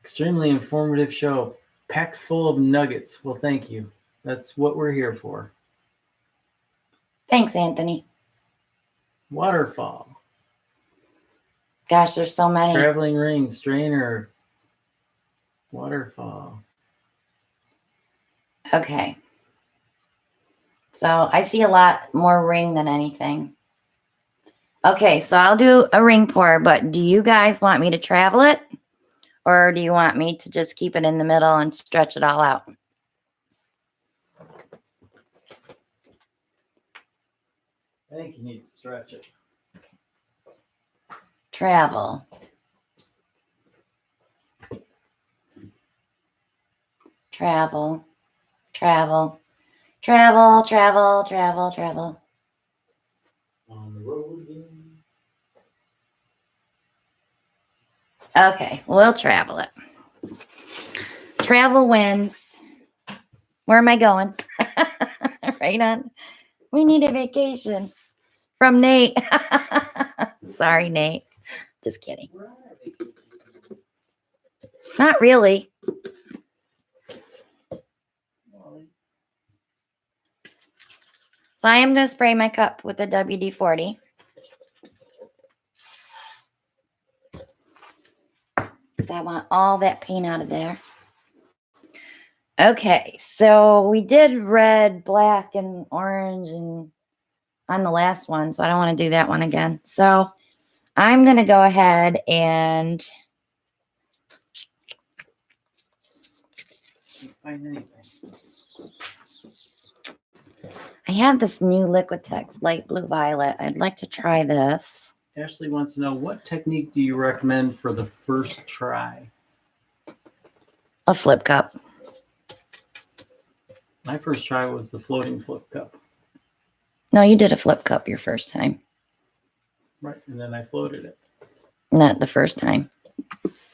Extremely informative show. Packed full of nuggets. Well, thank you. That's what we're here for. Thanks, Anthony. Waterfall. Gosh, there's so many. Traveling ring, strainer. Waterfall. Okay. So I see a lot more ring than anything. Okay, so I'll do a ring pour, but do you guys want me to travel it? Or do you want me to just keep it in the middle and stretch it all out? I think you need to stretch it. Travel. Travel. Travel. Travel, travel, travel, travel. On the road again. Okay, we'll travel it. Travel wins. Where am I going? Right on. We need a vacation from Nate. Sorry, Nate. Just kidding. Not really. So I am going to spray my cup with the WD-40. Because I want all that paint out of there. Okay, so we did red, black, and orange and on the last one, so I don't want to do that one again. So I'm going to go ahead and Find anything. I have this new Liquitex light blue violet. I'd like to try this. Ashley wants to know, what technique do you recommend for the first try? A flip cup. My first try was the floating flip cup. No, you did a flip cup your first time. Right, and then I floated it. Not the first time.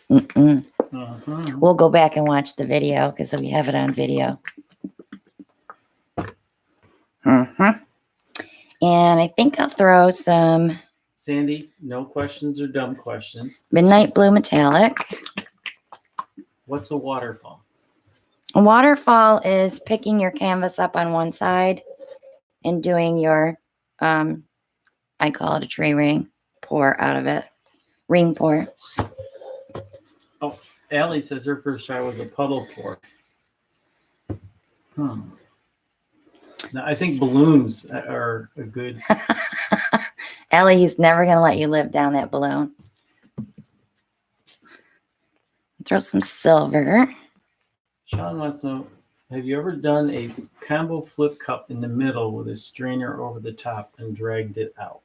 We'll go back and watch the video because we have it on video. And I think I'll throw some Sandy, no questions or dumb questions. Midnight Blue Metallic. What's a waterfall? A waterfall is picking your canvas up on one side and doing your, I call it a tree ring pour out of it. Ring pour. Oh, Allie says her first try was a puddle pour. Now, I think balloons are a good... Ellie, he's never going to let you live down that balloon. Throw some silver. Sean wants to know, have you ever done a combo flip cup in the middle with a strainer over the top and dragged it out?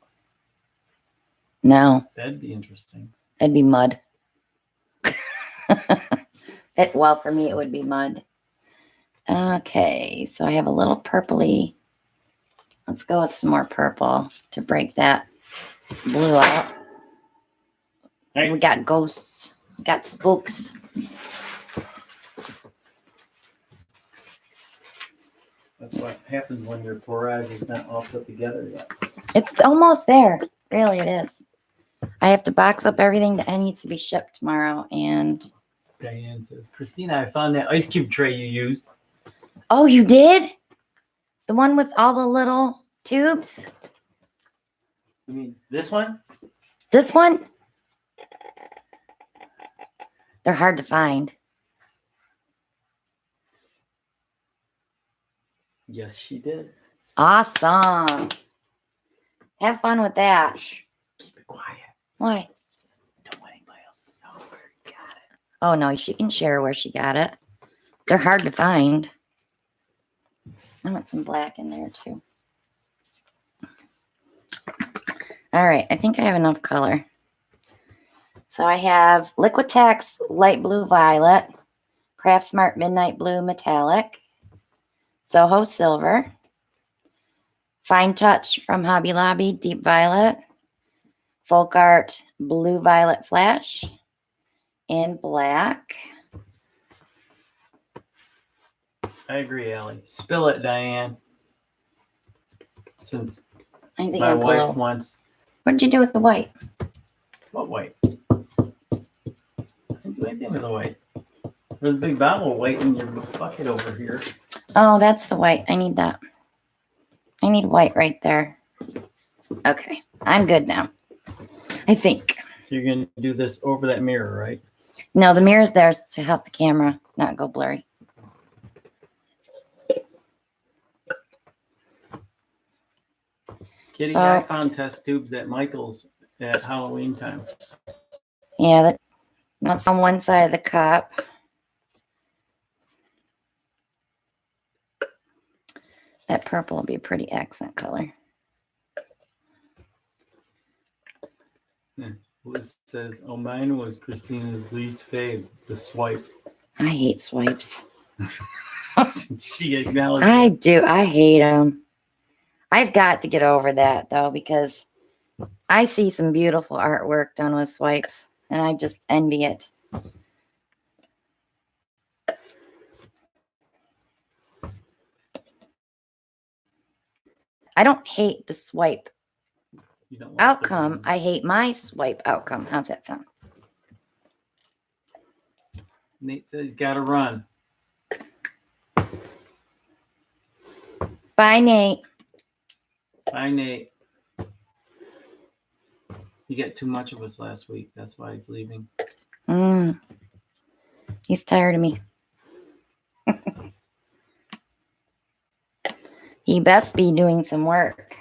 No. That'd be interesting. That'd be mud. Well, for me, it would be mud. Okay, so I have a little purpley Let's go with some more purple to break that blue out. Hey. We got ghosts. We got spooks. That's what happens when your porage is not all put together yet. It's almost there. Really, it is. I have to box up everything that needs to be shipped tomorrow. And Diane says, Christina, I found that ice cube tray you used. oh, you did? The one with all the little tubes? You mean this one? This one? They're hard to find. Yes, she did. Awesome. Have fun with that. Shh. Keep it quiet. Why? Don't let anybody else know where you got it. Oh, no, she can share where she got it. They're hard to find. I want some black in there, too. All right, I think I have enough color. So I have Liquitex Light Blue Violet, Craft Smart Midnight Blue Metallic, Soho Silver, Fine Touch from Hobby Lobby Deep Violet, Folk Art Blue Violet Flash, and black. I agree, Allie. Spill it, Diane. Since I think my I'm wife blue. wants... What did you do with the white? What white? I didn't do anything with the white. There's a big bottle of white in your bucket over here. Oh, that's the white. I need that. I need white right there. Okay, I'm good now. I think. So you're going to do this over that mirror, right? No, the mirror's there to help the camera not go blurry. Kitty So- Guy found test tubes at Michael's at Halloween time. Yeah, that's on one side of the cup. That purple will be a pretty accent color. Liz says, oh, mine was Christina's least fave, the swipe. I hate swipes. She acknowledged I it. do. I hate them. I've got to get over that, though, because I see some beautiful artwork done with swipes, and I just envy it. I don't hate the swipe You don't like the outcome. ones- I hate my swipe outcome. How's that sound? Nate says he's got to run. Bye, Nate. Bye, Nate. He got too much of us last week. That's why he's leaving. He's tired of me. He best be doing some work.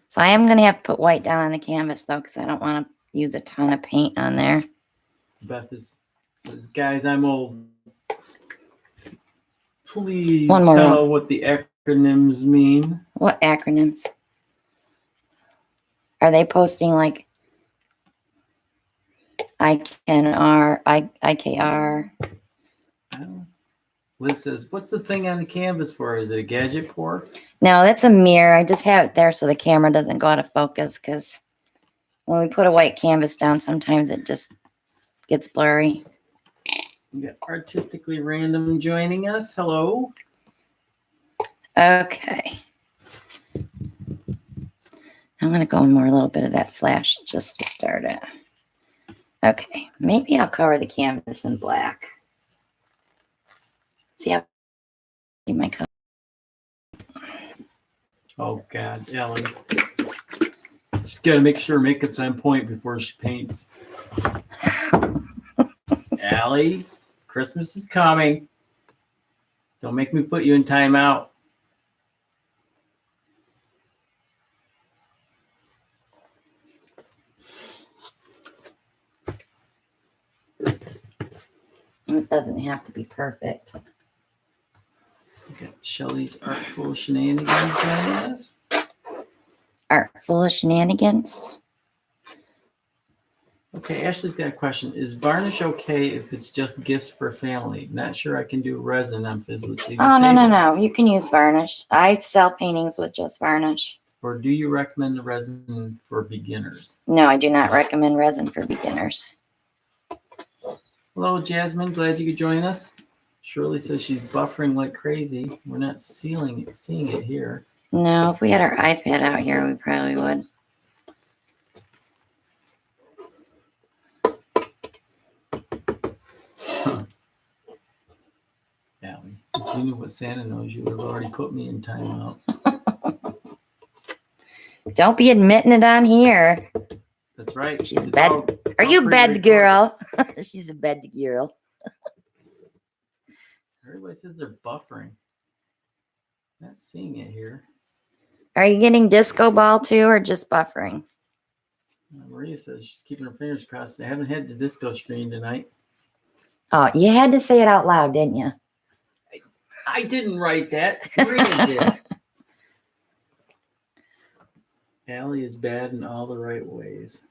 So I am going to have to put white down on the canvas, though, because I don't want to use a ton of paint on there. Beth says, guys, I'm old. Please One more tell row. what the acronyms mean. What acronyms? Are they posting like IKR? Liz says, what's the thing on the canvas for? Is it a gadget pour? No, that's a mirror. I just have it there so the camera doesn't go out of focus, because when we put a white canvas down, sometimes it just gets blurry. We got Artistically Random joining us. Hello. Okay. I'm going to go in more a little bit of that flash just to start it. Okay. Maybe I'll cover the canvas in black. See how my color. Oh, God, Ellen. She's got to make sure makeup's on point before she paints. Allie, Christmas is coming. Don't make me put you in timeout. It doesn't have to be perfect. We got Shelly's Artful Shenanigans joining us. Artful of shenanigans. Okay, Ashley's got a question. Is varnish okay if it's just gifts for family? Not sure I can do resin. I'm physically Oh, disabled. no. You can use varnish. I sell paintings with just varnish. Or do you recommend the resin for beginners? No, I do not recommend resin for beginners. Hello, Jasmine. Glad you could join us. Shirley says she's buffering like crazy. We're not seeing it here. No, if we had our iPad out here, we probably would. Yeah, if you knew what Santa knows, you would have already put me in timeout. Don't be admitting it on here. That's right. She's bed. Are you bed girl? She's a bed girl. Everybody says they're buffering. Not seeing it here. Are you getting disco ball too, or just buffering? Maria says she's keeping her fingers crossed. I haven't had the disco screen tonight. Oh, you had to say it out loud, didn't you? I didn't write that. Maria did. Allie is bad in all the right ways.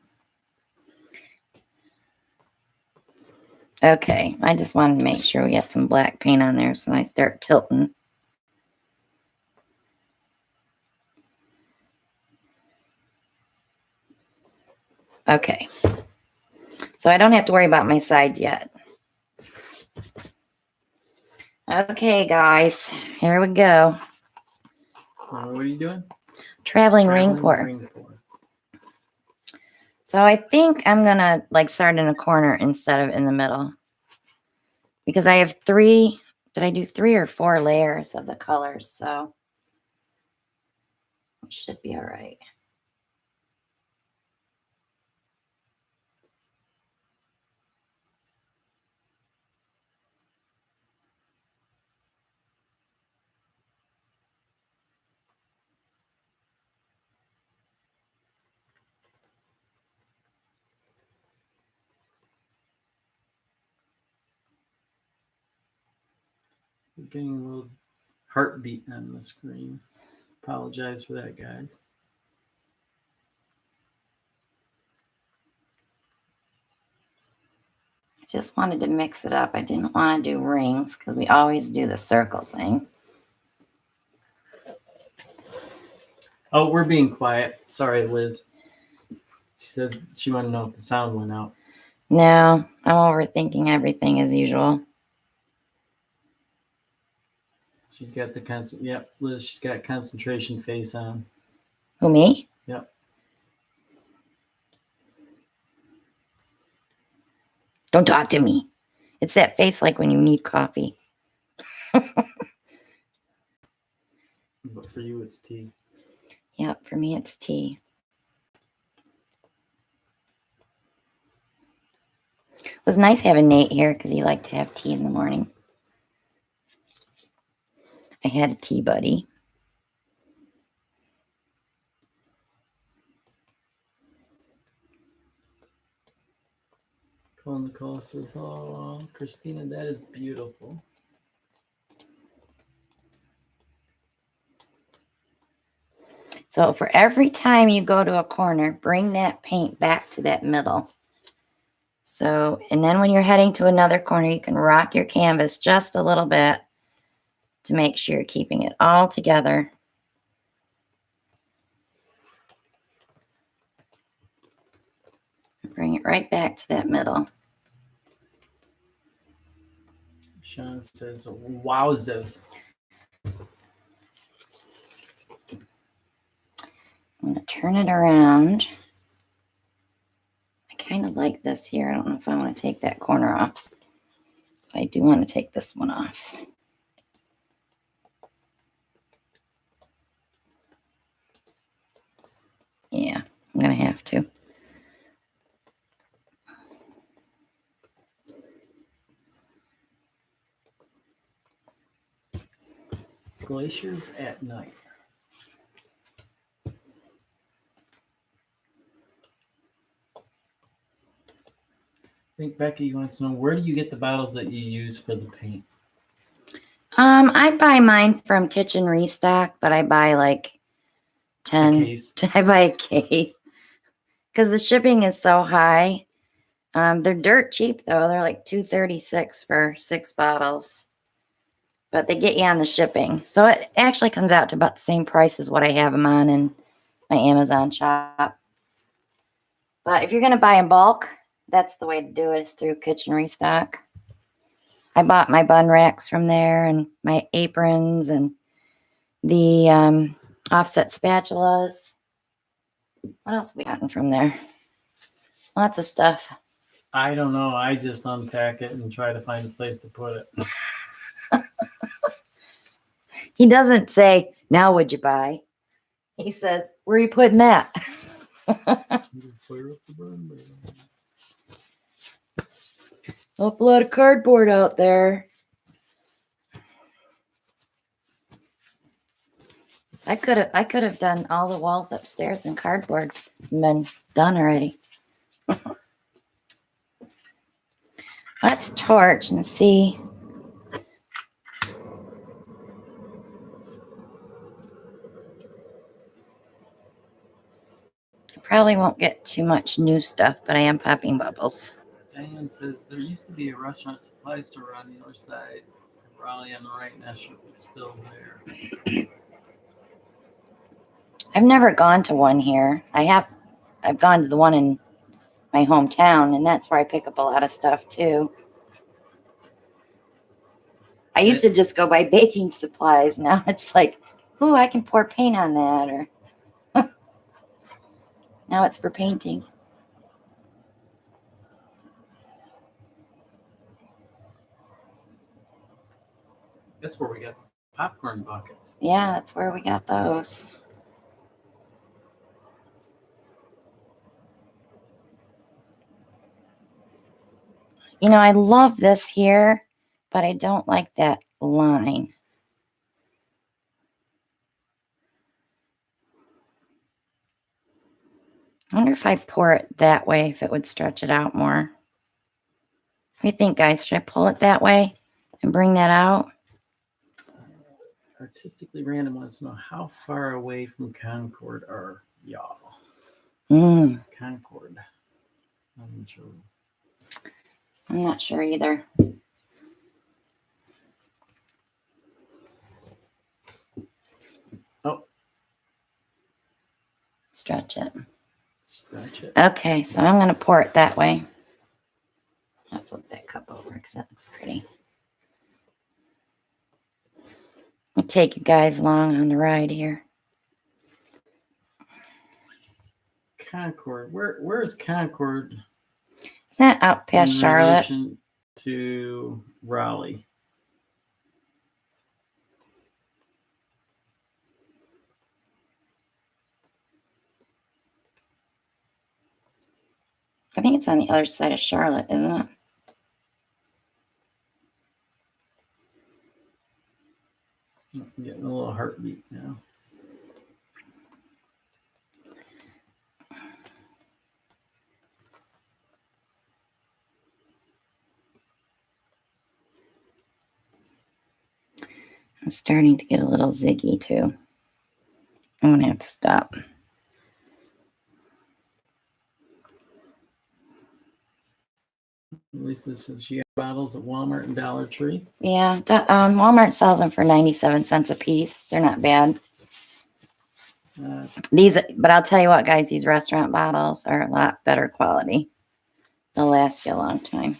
Okay, I just wanted to make sure we got some black paint on there so when I start tilting. Okay, so I don't have to worry about my sides yet. Okay, guys, here we go. What are you doing? Traveling ring pour. So I think I'm going to like start in a corner instead of in the middle. Because I have did I do 3 or 4 layers of the colors? So it should be all right. We're getting a little heartbeat on the screen. Apologize for that, guys. I just wanted to mix it up. I didn't want to do rings because we always do the circle thing. Oh, we're being quiet. Sorry, Liz. She said she wanted to know if the sound went out. No, I'm overthinking everything as usual. She's got the Yep, Liz. She's got concentration face on. Who, me? Yep. Don't talk to me. It's that face like when you need coffee. But for you, it's tea. Yep, for me it's tea. It was nice having Nate here because he liked to have tea in the morning. I had a tea buddy. Nicole says, "Oh, Christina, that is beautiful." So for every time you go to a corner, bring that paint back to that middle. So, and then when you're heading to another corner, you can rock your canvas just a little bit to make sure you're keeping it all together. Bring it right back to that middle. Sean says, "Wowzers." I'm going to turn it around. I kind of like this here. I don't know if I want to take that corner off. But I do want to take this one off. Yeah, I'm going to have to. Glaciers at night. I think Becky wants to know, where do you get the bottles that you use for the paint? I buy mine from Kitchen Restock, but I buy like 10. A case. I buy a case because the shipping is so high. They're dirt cheap though. They're like $2.36 for 6 bottles. But they get you on the shipping. So it actually comes out to about the same price as what I have them on in my Amazon shop. But if you're going to buy in bulk, that's the way to do it, is through Kitchen Restock. I bought my bun racks from there and my aprons and the offset spatulas. What else have we gotten from there? Lots of stuff. I don't know. I just unpack it and try to find a place to put it. He doesn't say, now would you buy? He says, where are you putting that? Awful lot of cardboard out there. I could have done all the walls upstairs in cardboard and been done already. Let's torch and see. I probably won't get too much new stuff, but I am popping bubbles. Diane says there used to be a restaurant supply store on the other side, Raleigh on the right, not sure if it's still there. I've never gone to one here. I've gone to the one in my hometown, and that's where I pick up a lot of stuff too. I used to just go buy baking supplies. Now it's like, oh, I can pour paint on that, or now it's for painting. That's where we got popcorn buckets. Yeah, that's where we got those. You know, I love this here, but I don't like that line. I wonder if I pour it that way, if it would stretch it out more. What do you think, guys? Should I pull it that way and bring that out? Artistically Random wants to know how far away from Concord are y'all? Concord. I'm sure. I'm not sure either. Oh. Stretch it. Stretch it. Okay, so I'm going to pour it that way. I'll flip that cup over because that looks pretty. I'll take you guys along on the ride here. Concord. Where is Concord? Is that out past in Charlotte? relation to Raleigh? I think it's on the other side of Charlotte, isn't it? I'm getting a little heartbeat now. I'm starting to get a little ziggy too. I'm going to have to stop. Lisa says she got bottles at Walmart and Dollar Tree. Yeah, Walmart sells them for 97 cents a piece. They're not bad. But I'll tell you what, guys, these restaurant bottles are a lot better quality. They'll last you a long time.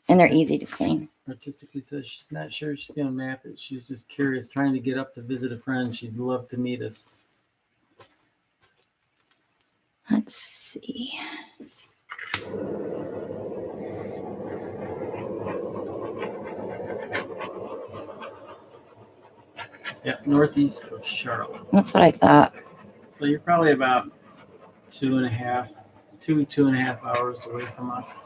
And they're easy to clean. Artistically says she's not sure she's going to map it. She's just curious, trying to get up to visit a friend. She'd love to meet us. Let's see. Yeah, northeast of Charlotte. That's what I thought. So you're probably about 2.5 hours away from us.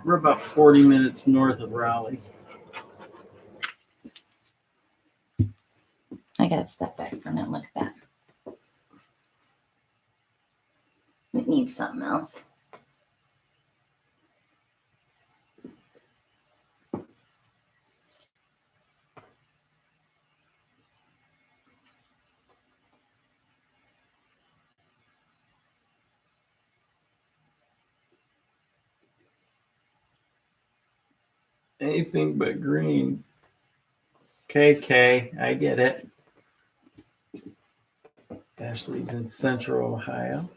We're about 40 minutes north of Raleigh. I gotta step back for a minute. Look at that. It needs something else. Anything but green. KK, I get it. Ashley's in Central Ohio.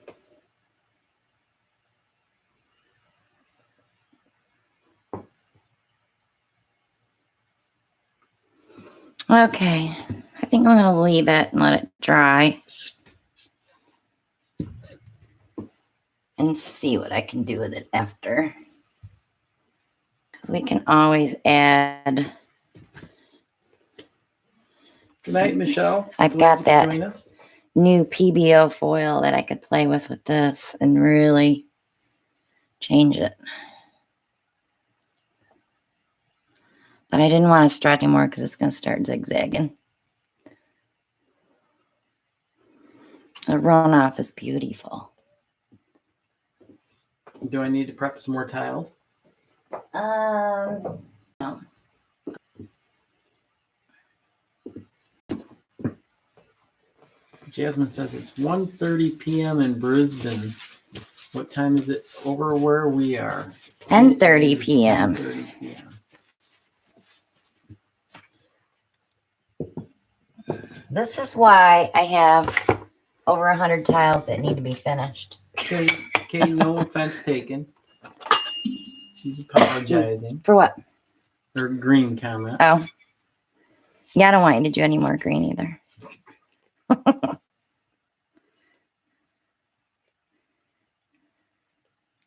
Okay, I think I'm going to leave it and let it dry. And see what I can do with it after. Because we can always add. Good night, Michelle. I've Glad got you could that join us. new PBO foil that I could play with this and really change it. But I didn't want to stretch anymore because it's going to start zigzagging. The runoff is beautiful. Do I need to prep some more tiles? No. Jasmine says it's 1:30 p.m. in Brisbane. What time is it over where we are? 10:30 p.m. 10:30 p.m. This is why I have over 100 tiles that need to be finished. Katie, no offense taken. She's apologizing. For what? Her green comment. Oh. Yeah, I don't want you to do any more green either.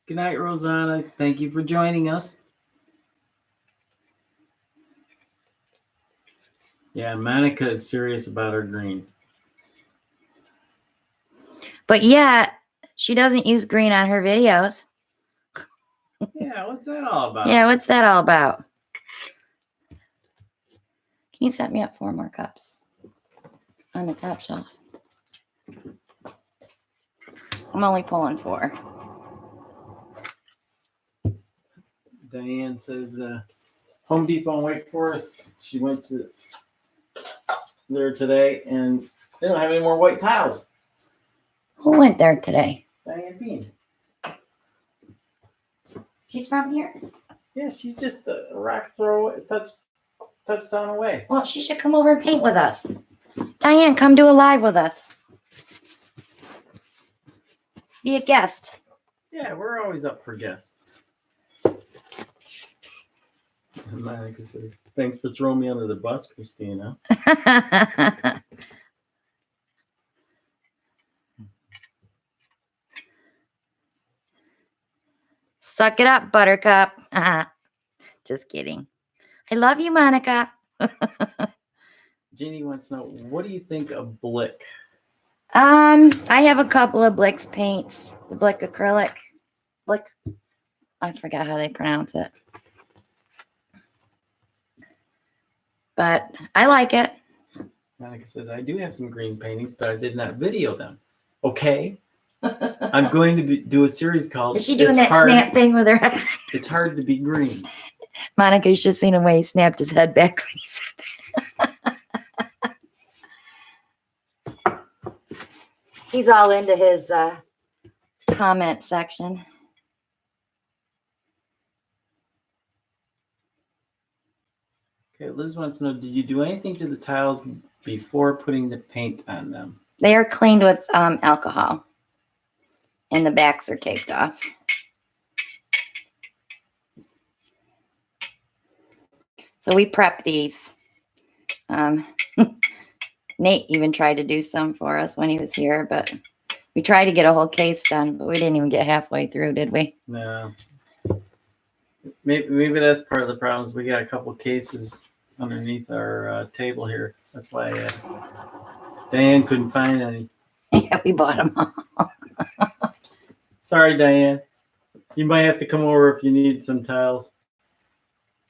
Good night, Rosanna. Thank you for joining us. Yeah, Monica is serious about her green. But yeah, she doesn't use green on her videos. Yeah, what's that all about? Yeah, what's that all about? Can you set me up 4 more cups on the top shelf? I'm only pulling 4. Diane says Home Depot in Wake Forest. She went to there today and they don't have any more white tiles. Who went there today? Diane Bean. She's from here. Yeah, she's just a rock throw, touchdown away. Well, she should come over and paint with us. Diane, come do a live with us. Be a guest. Yeah, we're always up for guests. Monica says, thanks for throwing me under the bus, Christina. Suck it up, Buttercup. Just kidding. I love you, Monica. Jeannie wants to know, what do you think of Blick? I have a couple of Blick's paints. The Blick acrylic. Blick. I forgot how they pronounce it. But I like it. Monica says, I do have some green paintings, but I did not video them. Okay. I'm going to do a series called Is she doing that snap thing with her head? It's hard to be green. Monica, you should have seen the way he snapped his head back when he said that. He's all into his comment section. Okay, Liz wants to know, did you do anything to the tiles before putting the paint on them? They are cleaned with alcohol. And the backs are taped off. So we prep these. Nate even tried to do some for us when he was here, but we tried to get a whole case done, but we didn't even get halfway through, did we? No. Maybe that's part of the problem is we got a couple cases underneath our table here. That's why Diane couldn't find any. Yeah, we bought them all. Sorry, Diane. You might have to come over if you need some tiles.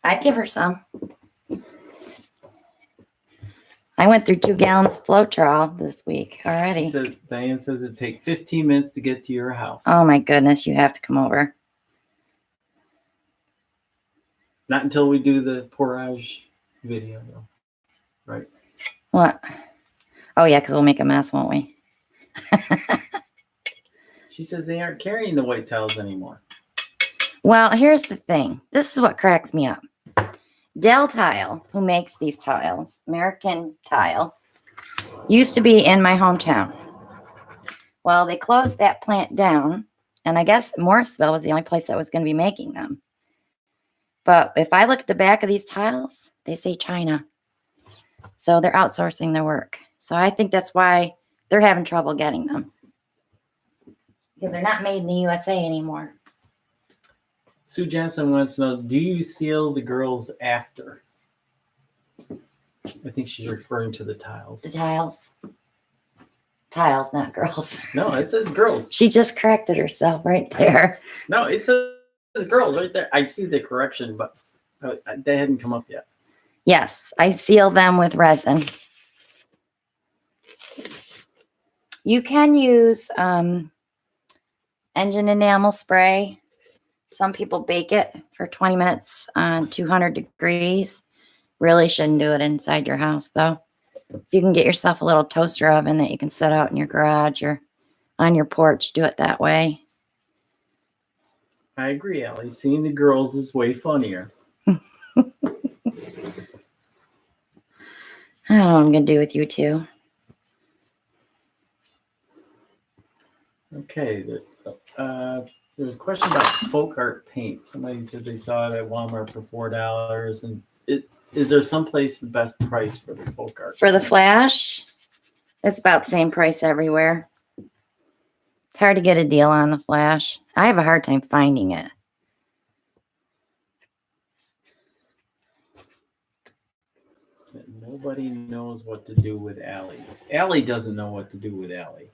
I'd give her some. I went through 2 gallons of Floetrol this week already. Diane says it'd take 15 minutes to get to your house. Oh my goodness, you have to come over. Not until we do the porage video, though. Right? What? Oh yeah, because we'll make a mess, won't we? She says they aren't carrying the white tiles anymore. Well, here's the thing. This is what cracks me up. Dell Tile, who makes these tiles, American Tile, used to be in my hometown. Well, they closed that plant down, and I guess Morrisville was the only place that was going to be making them. But if I look at the back of these tiles, they say China. So they're outsourcing their work. So I think that's why they're having trouble getting them. Because they're not made in the USA anymore. Sue Jensen wants to know, do you seal the girls after? I think she's referring to the tiles. The tiles. Tiles, not girls. No, it says girls. She just corrected herself right there. No, it says girls right there. I see the correction, but they hadn't come up yet. Yes, I seal them with resin. You can use engine enamel spray. Some people bake it for 20 minutes on 200 degrees. Really shouldn't do it inside your house, though. If you can get yourself a little toaster oven that you can set out in your garage or on your porch, do it that way. I agree, Allie. Seeing the girls is way funnier. I don't know what I'm going to do with you two. Okay. There was a question about folk art paint. Somebody said they saw it at Walmart for $4. And is there someplace the best price for the folk art? For the Flash, it's about the same price everywhere. It's hard to get a deal on the Flash. I have a hard time finding it. Nobody knows what to do with Allie. Allie doesn't know what to do with Allie.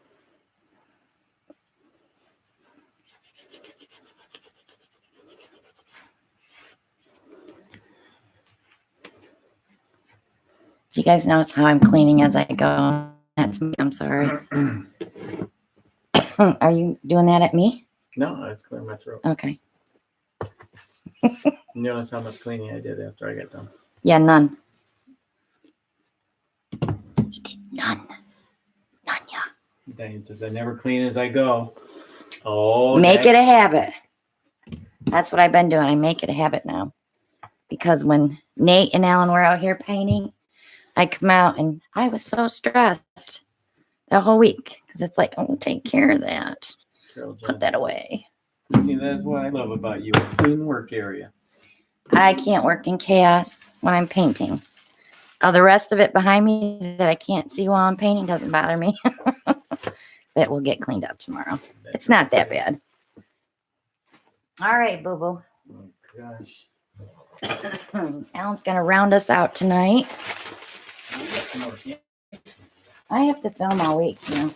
Do you guys notice how I'm cleaning as I go? That's me. I'm sorry. Are you doing that at me? No, it's clearing my throat. Okay. You notice how much cleaning I did after I got done? Yeah, none. You did none. None, yeah. Diane says, I never clean as I go. Oh, Make it a habit. That's what I've been doing. I make it a habit now. Because when Nate and Alan were out here painting, I come out and I was so stressed the whole week. Because it's like, oh, take care of that. Put that away. You see, that's what I love about you. A clean work area. I can't work in chaos when I'm painting. The rest of it behind me that I can't see while I'm painting doesn't bother me. But it will get cleaned up tomorrow. It's not that bad. All right, boo-boo. Oh, gosh. Alan's going to round us out tonight. I have to film all week, you know.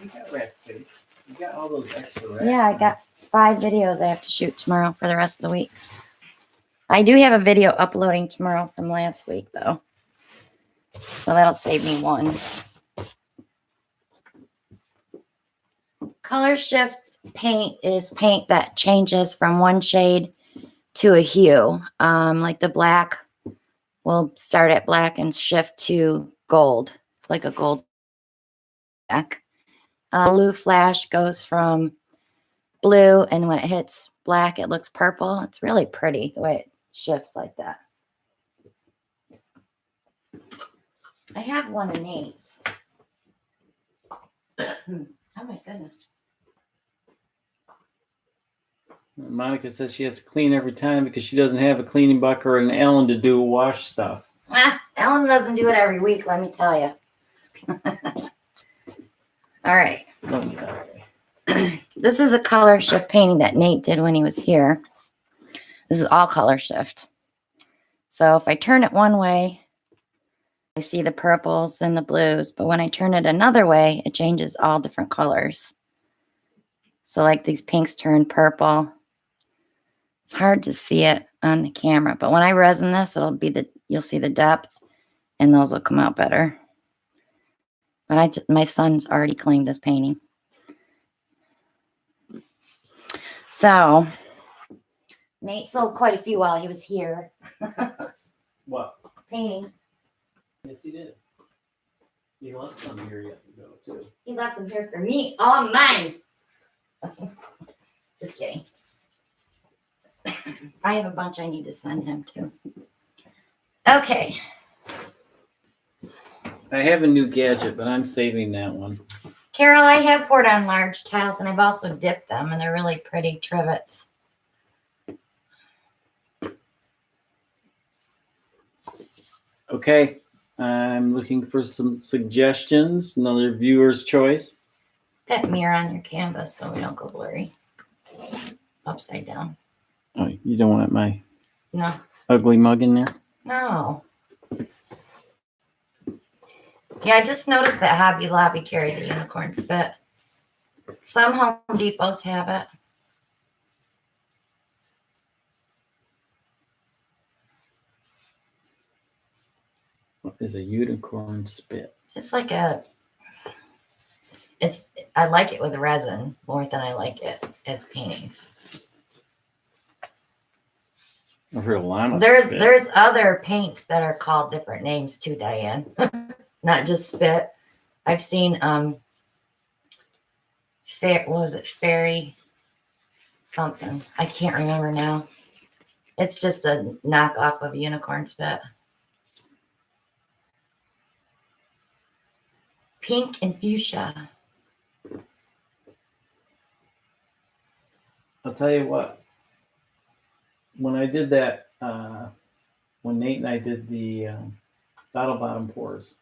You got rack space. You got all those extra racks. Yeah, I got 5 videos I have to shoot tomorrow for the rest of the week. I do have a video uploading tomorrow from last week, though. So that'll save me one. Color shift paint is paint that changes from one shade to a hue. Like the black will start at black and shift to gold, like a gold black. Blue flash goes from blue, and when it hits black, it looks purple. It's really pretty the way it shifts like that. I have one of Nate's. Oh my goodness. Monica says she has to clean every time because she doesn't have a cleaning bucket or an Ellen to do wash stuff. Ellen doesn't do it every week, let me tell you. All right. This is a color shift painting that Nate did when he was here. This is all color shift. So if I turn it one way, I see the purples and the blues, but when I turn it another way, it changes all different colors. So like these pinks turn purple. It's hard to see it on the camera, but when I resin this, you'll see the depth, and those will come out better. But my son's already cleaned this painting. So Nate sold quite a few while he was here. What? Paintings. Yes, he did. He left some here yet to go, too. He left them here for me, all mine. Just kidding. I have a bunch I need to send him too. Okay. I have a new gadget, but I'm saving that one. Carol, I have poured on large tiles and I've also dipped them and they're really pretty trivets. Okay, I'm looking for some suggestions. Another viewer's choice. That mirror on your canvas so we don't go blurry. Upside down. Oh, you don't want my No. ugly mug in there? No. Yeah, I just noticed that Hobby Lobby carried the unicorn spit. Some Home Depots have it. What is a unicorn spit? It's like a, I like it with resin more than I like it as painting. I've heard a lot of spit. There's other paints that are called different names too, Diane. Not just spit. I've seen what was it, fairy something. I can't remember now. It's just a knockoff of unicorn spit. Pink and fuchsia. I'll tell you what. When I did that, when Nate and I did the bottle bottom pours,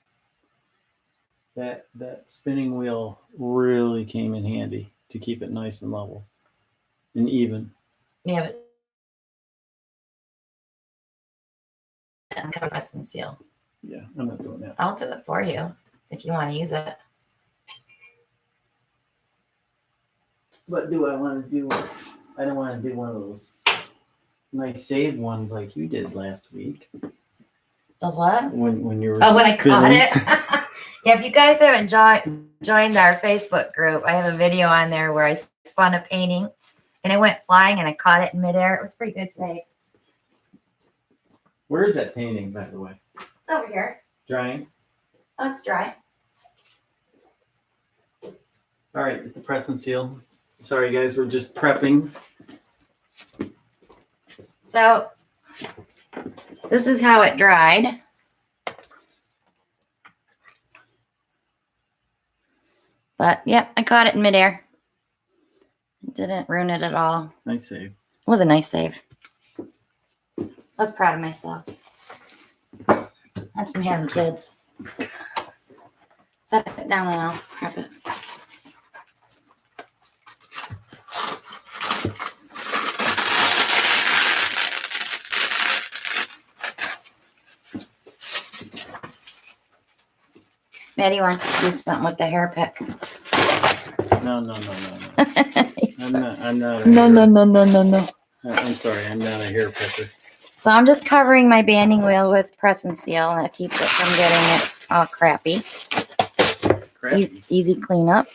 that spinning wheel really came in handy to keep it nice and level and even. Yeah, but cover press and seal. Yeah, I'm not doing that. I'll do it for you if you want to use it. But do I want to do? I don't want to do one of those nice save ones like you did last week. Does what? When you were when I caught spinning. it. Yeah, if you guys haven't joined our Facebook group, I have a video on there where I spun a painting and it went flying and I caught it in midair. It was pretty good save. Where is that painting, by the way? It's over here. Drying. Oh, it's dry. All right, get the press and seal. Sorry, guys, we're just prepping. So this is how it dried. But yep, I caught it in midair. Didn't ruin it at all. Nice save. It was a nice save. I was proud of myself. That's from having kids. Set it down and I'll prep it. Maddie wants to do something with the hair pick. No. I'm not. No. I'm sorry, I'm not a hair picker. So I'm just covering my banding wheel with press and seal, and that keeps it from getting it all crappy. Easy cleanup.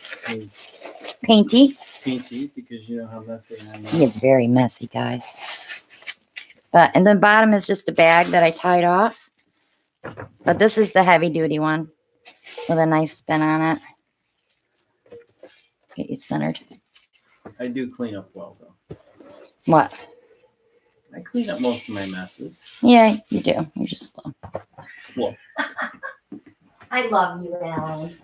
Painty. Painty, because you know how messy I am. It's very messy, guys. And the bottom is just a bag that I tied off. But this is the heavy duty one with a nice spin on it. Get you centered. I do clean up well, though. What? I clean up most of my messes. Yeah, you do. You're just slow. Slow. I love you, Alan.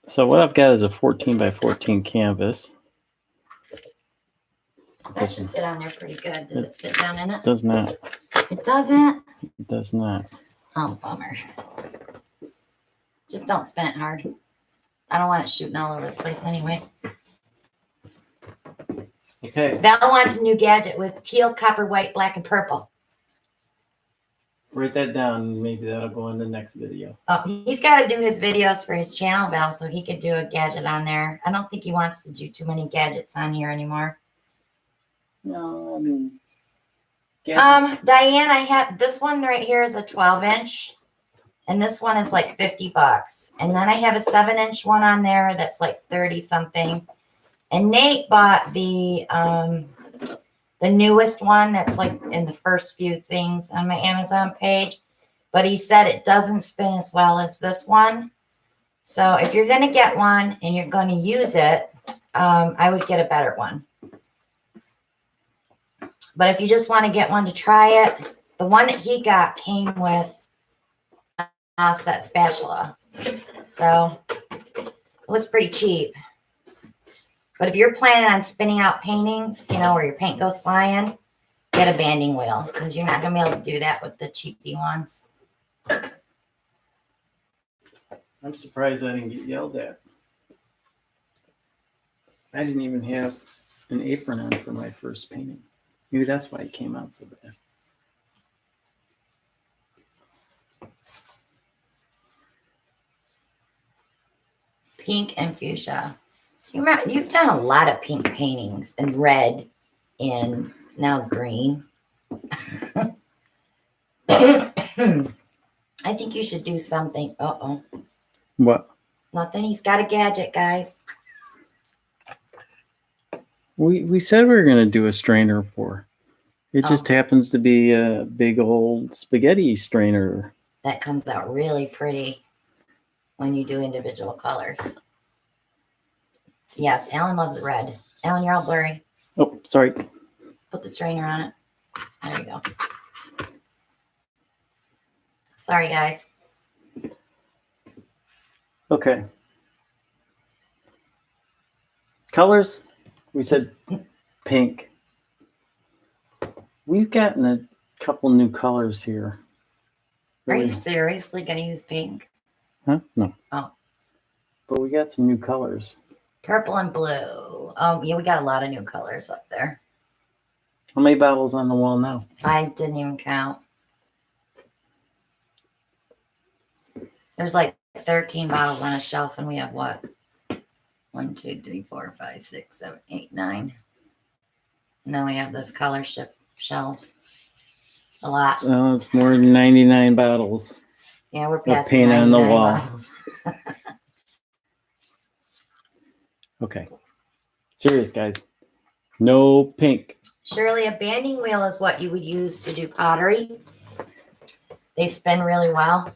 So what I've got is a 14 by 14 canvas. That should fit on there pretty good. Does it fit down in it? Does not. It doesn't? It does not. Oh, bummer. Just don't spin it hard. I don't want it shooting all over the place anyway. Okay. Bella wants a new gadget with teal, copper, white, black, and purple. Write that down. Maybe that'll go in the next video. Oh, he's got to do his videos for his channel, Val, so he could do a gadget on there. I don't think he wants to do too many gadgets on here anymore. No, I mean. Diane, I have this one right here is a 12-inch. And this one is like $50. And then I have a 7-inch one on there that's like 30 something. And Nate bought the newest one that's like in the first few things on my Amazon page. But he said it doesn't spin as well as this one. So if you're going to get one and you're going to use it, I would get a better one. But if you just want to get one to try it, the one that he got came with an offset spatula. So it was pretty cheap. But if you're planning on spinning out paintings, you know, where your paint goes flying, get a banding wheel because you're not going to be able to do that with the cheapy ones. I'm surprised I didn't get yelled at. I didn't even have an apron on for my first painting. Maybe that's why it came out so bad. Pink and fuchsia. You remember, you've done a lot of pink paintings and red and now green. I think you should do something. Uh-oh. What? Nothing. He's got a gadget, guys. We said we were going to do a strainer pour. It just happens to be a big old spaghetti strainer. That comes out really pretty when you do individual colors. Yes, Alan loves red. Alan, you're all blurry. Oh, sorry. Put the strainer on it. There you go. Sorry, guys. Okay. Colors? We said pink. We've gotten a couple new colors here. Are you seriously going to use pink? Huh? No. Oh. But we got some new colors. Purple and blue. Yeah, we got a lot of new colors up there. How many bottles on the wall now? I didn't even count. There's like 13 bottles on a shelf, and we have what? 1, 2, 3, 4, 5, 6, 7, 8, 9. And then we have the color shelves. A lot. It's more than 99 bottles. Yeah, we're past paint on the wall. bottles. Okay. Serious, guys. No pink. Shirley, a banding wheel is what you would use to do pottery. They spin really well.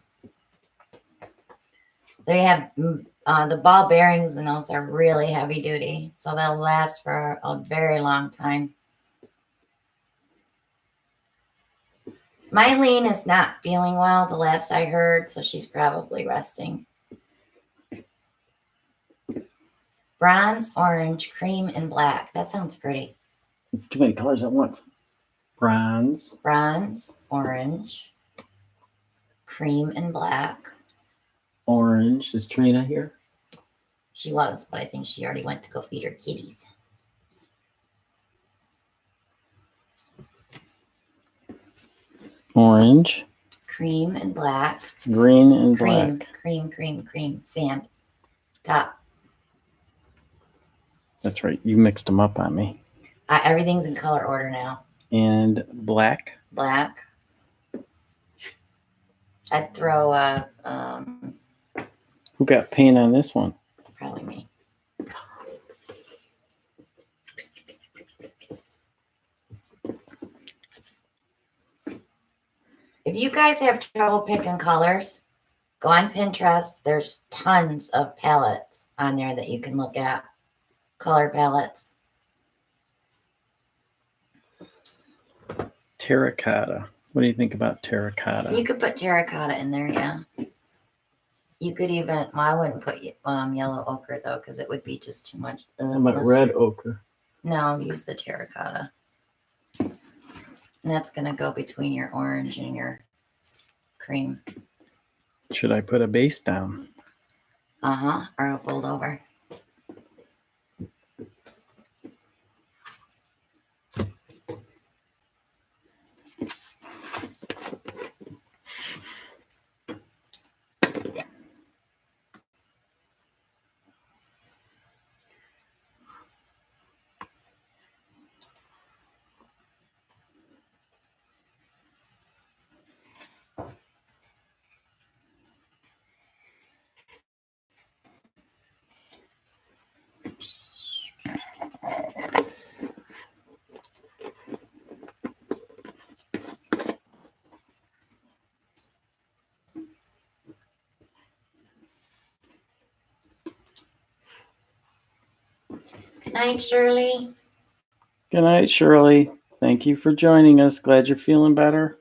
They have the ball bearings, and those are really heavy duty, so they'll last for a very long time. Mylene is not feeling well, the last I heard, so she's probably resting. Bronze, orange, cream, and black. That sounds pretty. It's too many colors at once. Bronze. Bronze, orange, cream, and black. Orange. Is Trina here? She was, but I think she already went to go feed her kitties. Orange. Cream and black. Green and black. Cream. Sand. Top. That's right. You mixed them up on me. Everything's in color order now. And black. Black. I'd throw Who got paint on this one? probably me. If you guys have trouble picking colors, go on Pinterest. There's tons of palettes on there that you can look at. Color palettes. Terracotta. What do you think about terracotta? You could put terracotta in there, yeah. You could even, well, I wouldn't put yellow ochre though, because it would be just too much. How about red ochre? No, use the terracotta. And that's going to go between your orange and your cream. Should I put a base down? Or a fold over. Good night, Shirley. Good night, Shirley. Thank you for joining us. Glad you're feeling better.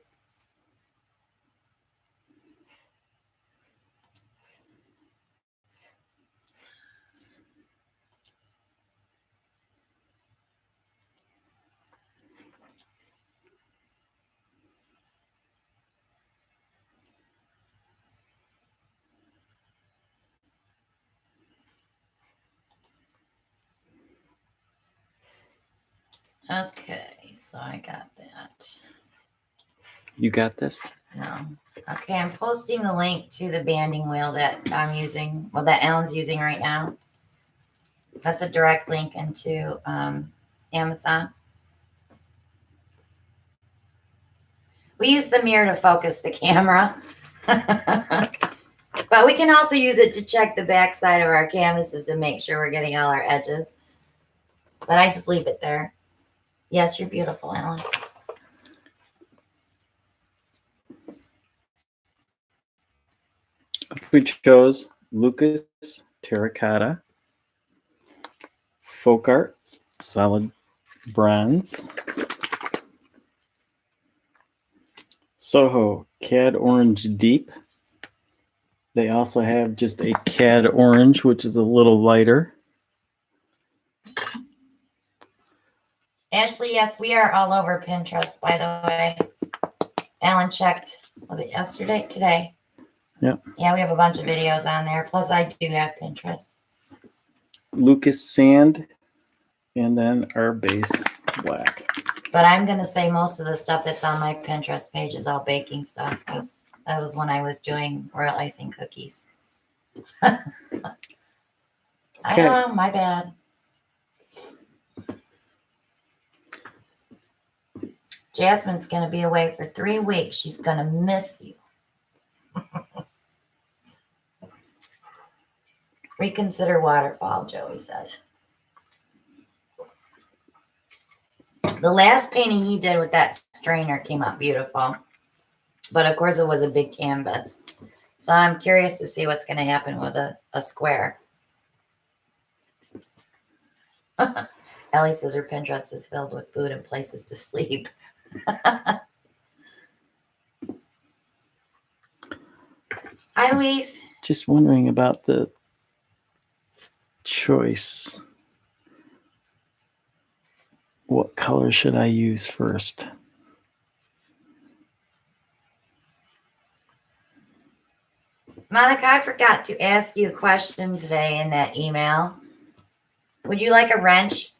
Okay, so I got that. You got this? No. Okay, I'm posting the link to the banding wheel that I'm using, well, that Alan's using right now. That's a direct link into Amazon. We use the mirror to focus the camera. But we can also use it to check the back side of our canvases to make sure we're getting all our edges. But I just leave it there. Yes, you're beautiful, Alan. We chose Lucas Terracotta, Folk Art, Solid Bronze, Soho Cad Orange Deep. They also have just a Cad Orange, which is a little lighter. Ashley, yes, we are all over Pinterest, by the way. Alan checked, was it yesterday? Today. Yep. Yeah, we have a bunch of videos on there. Plus, I do have Pinterest. Lucas Sand, and then our base black. But I'm going to say most of the stuff that's on my Pinterest page is all baking stuff because that was when I was doing royal icing cookies. I don't know, my bad. Jasmine's going to be away for 3 weeks. She's going to miss you. Reconsider waterfall, Joey says. The last painting he did with that strainer came out beautiful. But of course, it was a big canvas. So I'm curious to see what's going to happen with a square. Ellie says her Pinterest is filled with food and places to sleep. Hi, Louise. Just wondering about the choice. What color should I use first? Monica, I forgot to ask you a question today in that email. Would you like a wrench?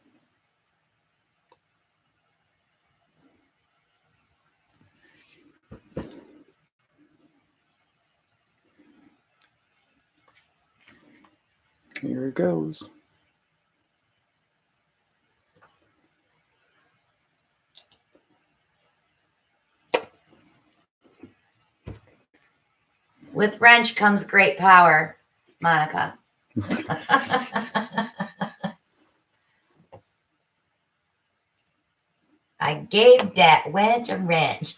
Here it goes. With wrench comes great power, Monica. I gave that wench a wrench.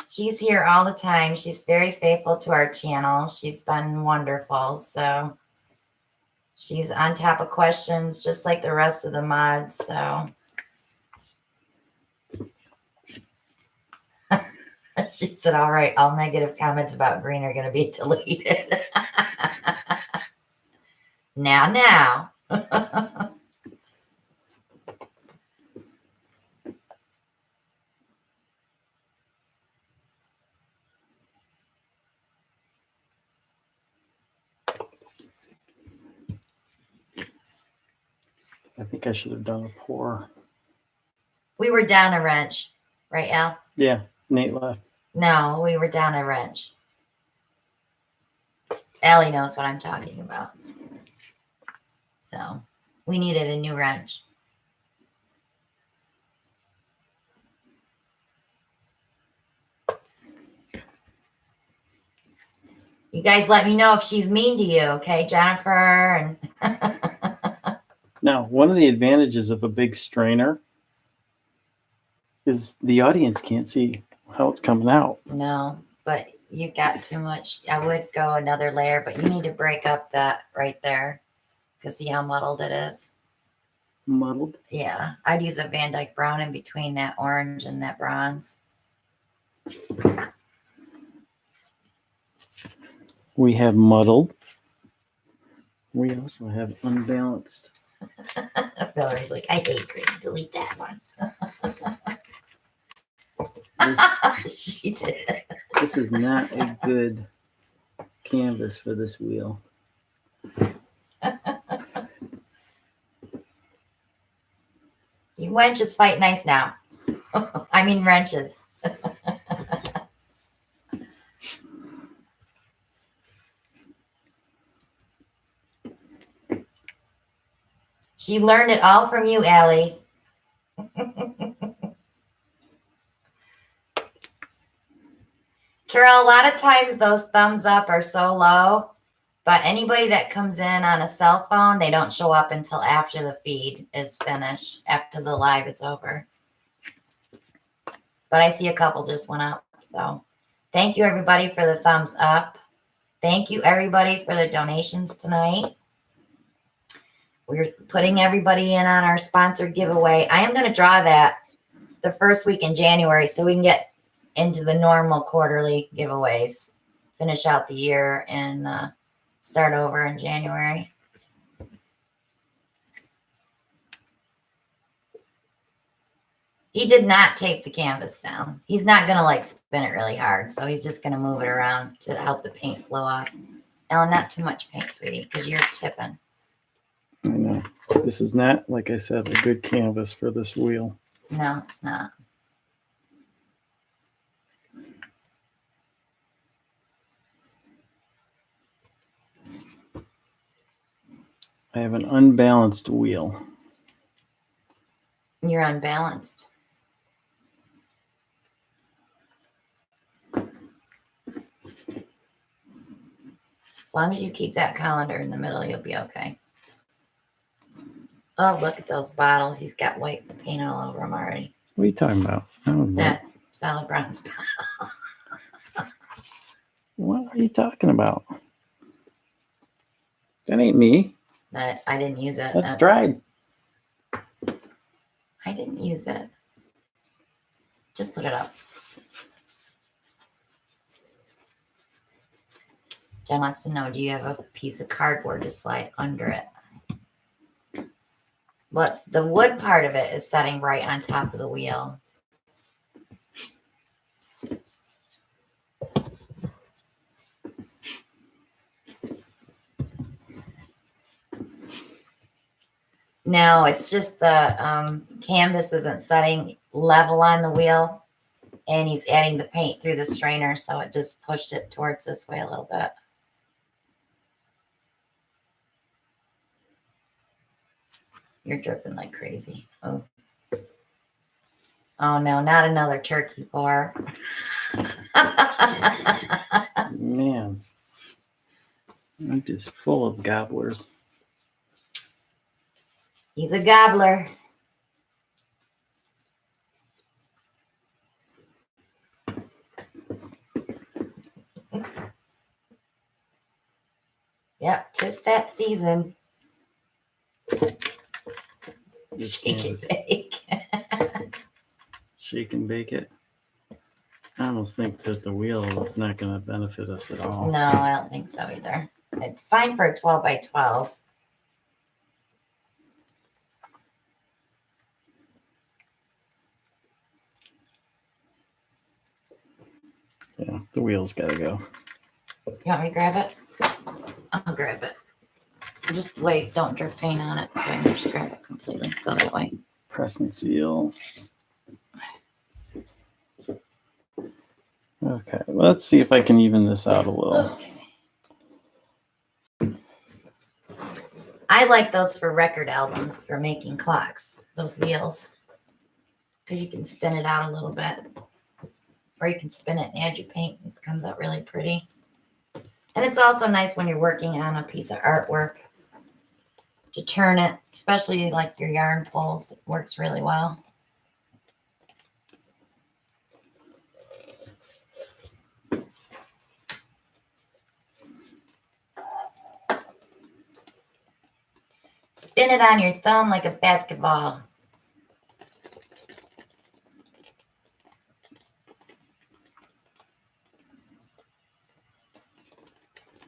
She's here all the time. She's very faithful to our channel. She's been wonderful. So she's on top of questions just like the rest of the mods. So she said, all right, all negative comments about green are going to be deleted. Now. I think I should have done a pour. We were down a wrench, right, Al? Yeah, Nate left. No, we were down a wrench. Allie knows what I'm talking about. So we needed a new wrench. You guys let me know if she's mean to you, okay, Jennifer? And Now, one of the advantages of a big strainer is the audience can't see how it's coming out. no, but you got too much. I would go another layer, but you need to break up that right there to see how muddled it is. Muddled. Yeah, I'd use a Van Dyke brown in between that orange and that bronze. We have muddled. We also have unbalanced. Valerie's like, I hate green. Delete that one. She did. This is not a good canvas for this wheel. You wenches fight nice now. I mean wrenches. She learned it all from you, Allie. Carol, a lot of times those thumbs up are so low, but anybody that comes in on a cell phone, they don't show up until after the feed is finished, after the live is over. But I see a couple just went up. So thank you, everybody, for the thumbs up. Thank you, everybody, for the donations tonight. We're putting everybody in on our sponsored giveaway. I am going to draw that the first week in January so we can get into the normal quarterly giveaways, finish out the year, and start over in January. He did not tape the canvas down. He's not going to like spin it really hard. So he's just going to move it around to help the paint flow off. Ellen, not too much paint, sweetie, because you're tipping. I know. This is not, like I said, a good canvas for this wheel. No, it's not. I have an unbalanced wheel. You're unbalanced. As long as you keep that colander in the middle, you'll be okay. Oh, look at those bottles. He's got white paint all over them already. What are you talking about? I don't know. That solid bronze bottle. What are you talking about? That ain't me. That I didn't use it. That's dried. I didn't use it. Just put it up. Jen wants to know, do you have a piece of cardboard to slide under it? Well, the wood part of it is setting right on top of the wheel. No, it's just the canvas isn't setting level on the wheel, and he's adding the paint through the strainer, so it just pushed it towards this way a little bit. You're dripping like crazy. Oh. Oh no, not another turkey pour. Man. I'm just full of gobblers. He's a gobbler. Yep, 'tis that season. This Shake and canvas. bake. Shake and bake it. I almost think that the wheel is not going to benefit us at all. No, I don't think so either. It's fine for a 12 by 12. Yeah, the wheel's got to go. You want me to grab it? I'll grab it. Just wait, don't drip paint on it. So I can just grab it completely. Go that way. Press and seal. Okay, let's see if I can even this out a little. Okay. I like those for record albums for making clocks, those wheels. Because you can spin it out a little bit. Or you can spin it and add your paint. It comes out really pretty. And it's also nice when you're working on a piece of artwork to turn it, especially like your yarn pulls. It works really well. Spin it on your thumb like a basketball.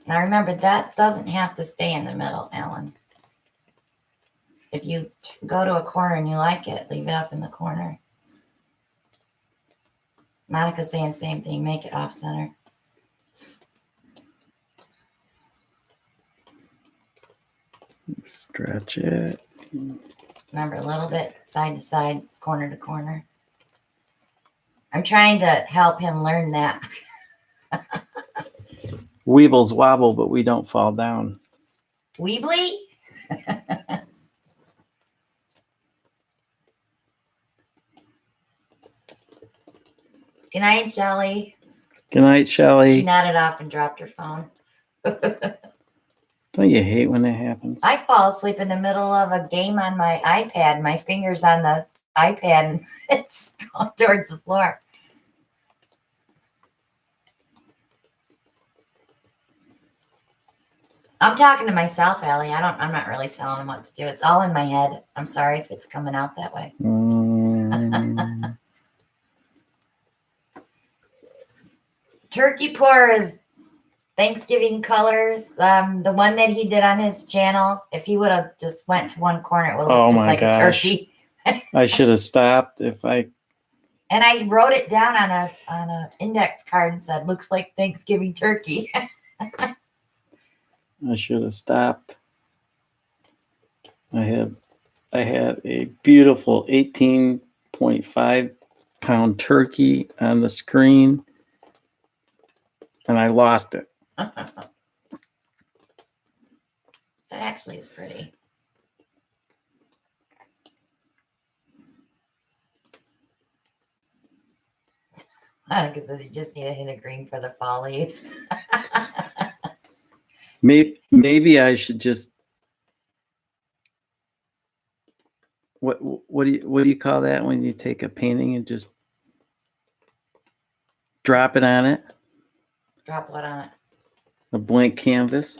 Now remember, that doesn't have to stay in the middle, Alan. If you go to a corner and you like it, leave it up in the corner. Monica's saying same thing, make it off center. Stretch it. Remember, a little bit side to side, corner to corner. I'm trying to help him learn that. Weebles wobble, but we don't fall down. Weebly? Good night, Shelly. Good night, She Shelly. nodded off and dropped her phone. Don't you hate when that happens? I fall asleep in the middle of a game on my iPad. My finger's on the iPad and it's going towards the floor. I'm talking to myself, Allie. I'm not really telling him what to do. It's all in my head. I'm sorry if it's coming out that way. Turkey pour is Thanksgiving colors. The one that he did on his channel, if he would have just went to one corner, it would have looked just like a turkey. I should have stopped if I. And I wrote it down on a index card and said, "Looks like Thanksgiving turkey." I should have stopped. I had a beautiful 18.5 pound turkey on the screen, and I lost it. That actually is pretty. Monica says you just need a hint of green for the fall leaves. Maybe I should just what do you call that when you take a painting and just drop it on it? Drop what on it? A blank canvas.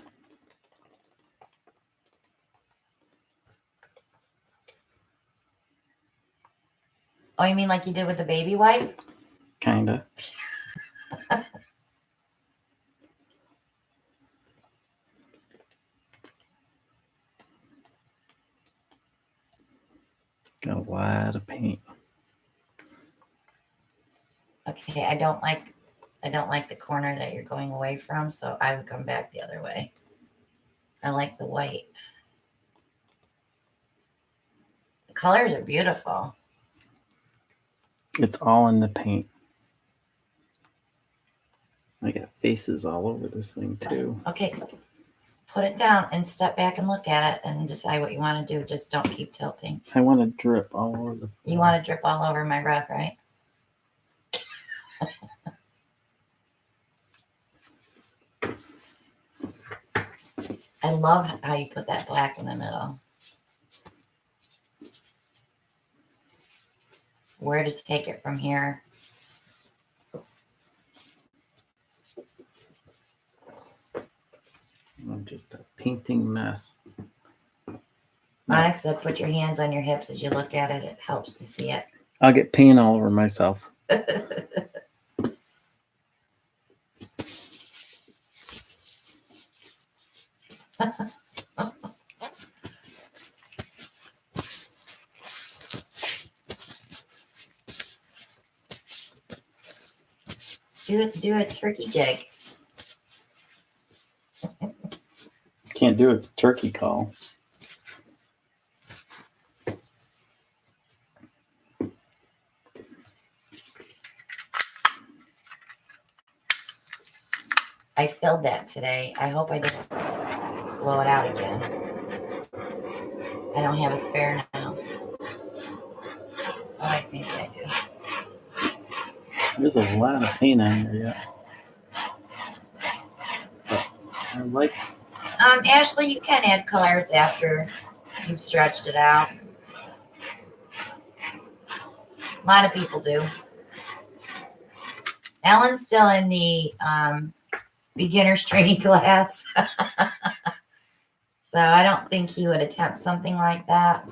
Oh, you mean like you did with the baby wipe? Kinda. Got a lot of paint. Okay, I don't like the corner that you're going away from, so I would come back the other way. I like the white. The colors are beautiful. It's all in the paint. I got faces all over this thing too. Okay, put it down and step back and look at it and decide what you want to do. Just don't keep tilting. I want to drip all over the floor. You want to drip all over my rug, right? I love how you put that black in the middle. Where to take it from here? I'm just a painting mess. Monica said, put your hands on your hips as you look at it. It helps to see it. I'll get paint all over myself. Do a turkey jig. Can't do a turkey call. I filled that today. I hope I didn't blow it out again. I don't have a spare now. Oh, I think I do. There's a lot of paint on here yet. I like. Ashley, you can add colors after you've stretched it out. A lot of people do. Ellen's still in the beginner's training class. So I don't think he would attempt something like that.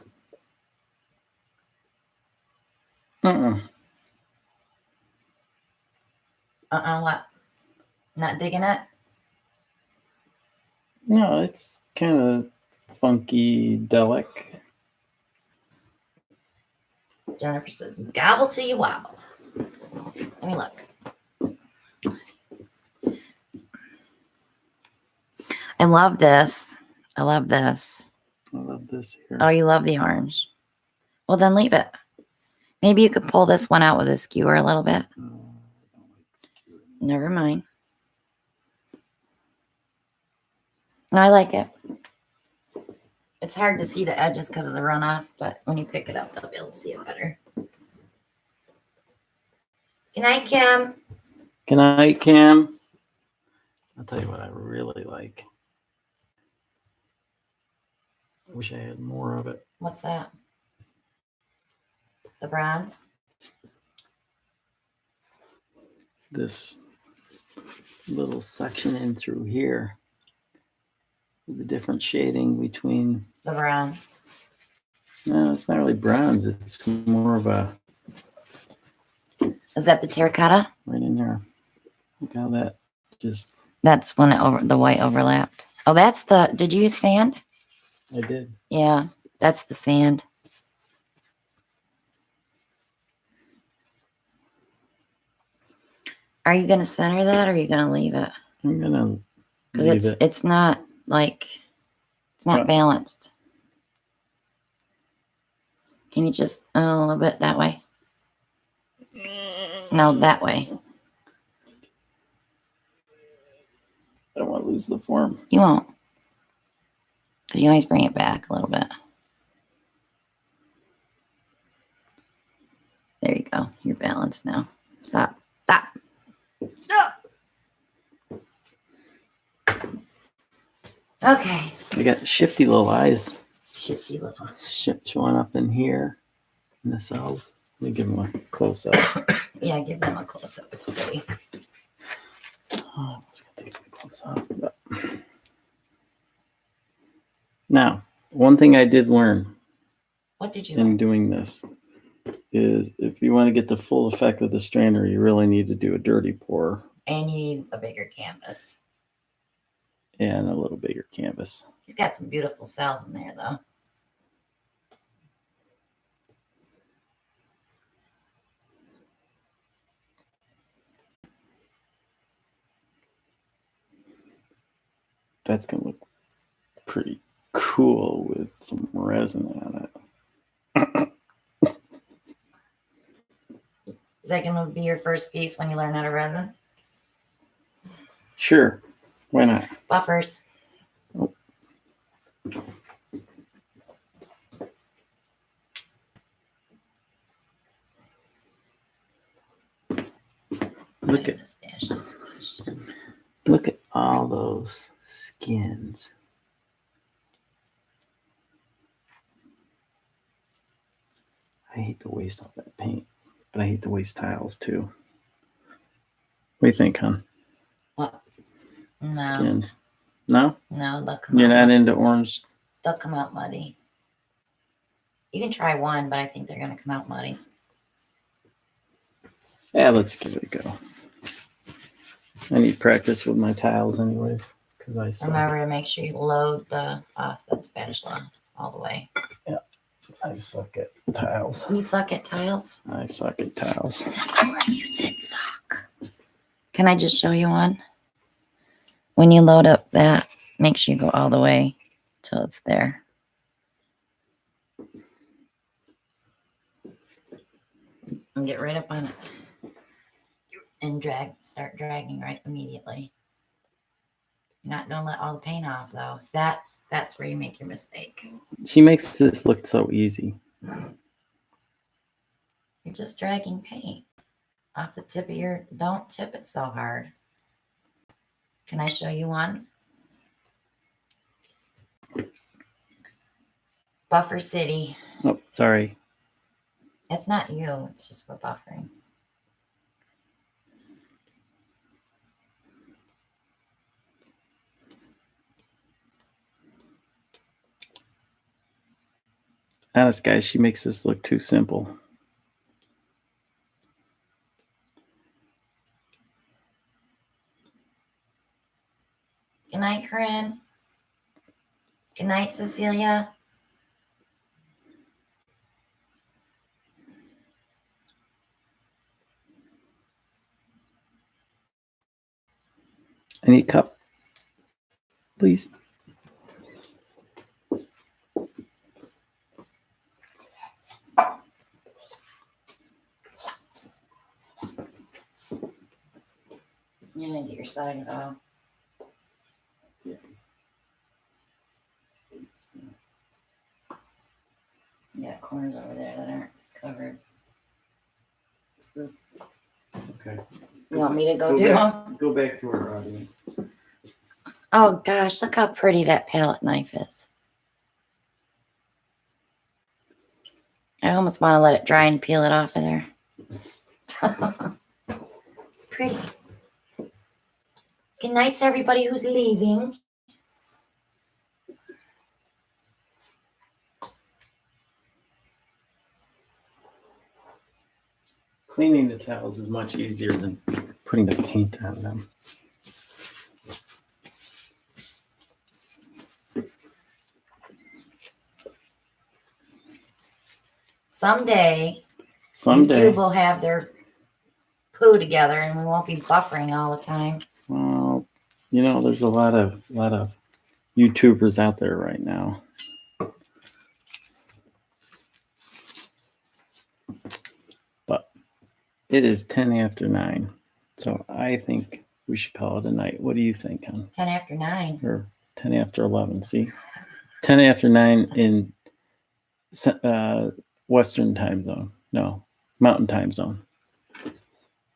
What? Not digging it? No, it's kind of funkydelic. Jennifer says, gobble till you wobble. Let me look. I love this. I love this. I love this here. Oh, you love the orange. Well, then leave it. Maybe you could pull this one out with a skewer a little bit. I don't like skewering. Never mind. No, I like it. It's hard to see the edges because of the runoff, but when you pick it up, they'll be able to see it better. Good night, Kim. Good night, Kim. I'll tell you what I really like. I wish I had more of it. What's that? The bronze? This little section in through here. The different shading between. The bronze. No, it's not really bronze. It's more of a. Is that the terracotta? Right in there. Look how that just. That's when the white overlapped. Oh, that's the. Did you use sand? I did. Yeah, that's the sand. Are you going to center that or are you going to leave it? I'm gonna. Because it's not like it's not balanced. Can you just a little bit that way? No, that way. I don't want to lose the form. You won't. Because you always bring it back a little bit. There you go. You're balanced now. Stop. Stop. Stop. Okay. I got shifty little eyes. Shifty little. Showing up in here in the cells. Let me give them a close up. Yeah, give them a close up. It's pretty. Oh, I was going to take the close up. But. Now, one thing I did learn. What did you in learn? doing this is if you want to get the full effect of the strainer, you really need to do a dirty pour. And you need a bigger canvas. And a little bigger canvas. He's got some beautiful cells in there, though. That's going to look pretty cool with some resin on it. Is that going to be your first piece when you learn how to resin? Sure. Why not? Buffers. Oh. Look at all those skins. I hate to waste all that paint, but I hate to waste tiles too. What do you think, hon? What? No. Skins. No? No, they'll come You're out. not into orange? They'll come out muddy. You can try one, but I think they're going to come out muddy. Yeah, let's give it a go. I need practice with my tiles anyways, because I suck. Remember to make sure you load the that spatula all the way. Yeah, I suck at tiles. You suck at tiles? I suck at tiles. You said suck. Can I just show you one? When you load up that, make sure you go all the way till it's there. And get right up on it. And start dragging right immediately. You're not gonna let all the paint off though. So that's where you make your mistake. She makes this look so easy. You're just dragging paint off the tip of don't tip it so hard. Can I show you one? Buffer City. Oh, sorry. It's not you. It's just we're buffering. Honest, guys, she makes this look too simple. Good night, Corinne. Good night, Cecilia. I need a cup, please. You need to get your side it off. Yeah, corners over there that aren't covered. Okay. You want me to go do them? Go back to our audience. Oh gosh, look how pretty that palette knife is. I almost want to let it dry and peel it off of there. It's pretty. Good night to everybody who's leaving. Cleaning the towels is much easier than putting the paint on them. Someday, Someday. YouTube will have their poo together and we won't be buffering all the time. Well, you know, there's a lot of YouTubers out there right now. But it is 10 after 9. So I think we should call it a night. What do you think, hon? 10 after 9. Or 10 after 11, see? 10 after 9 in Western time zone. No, Mountain time zone.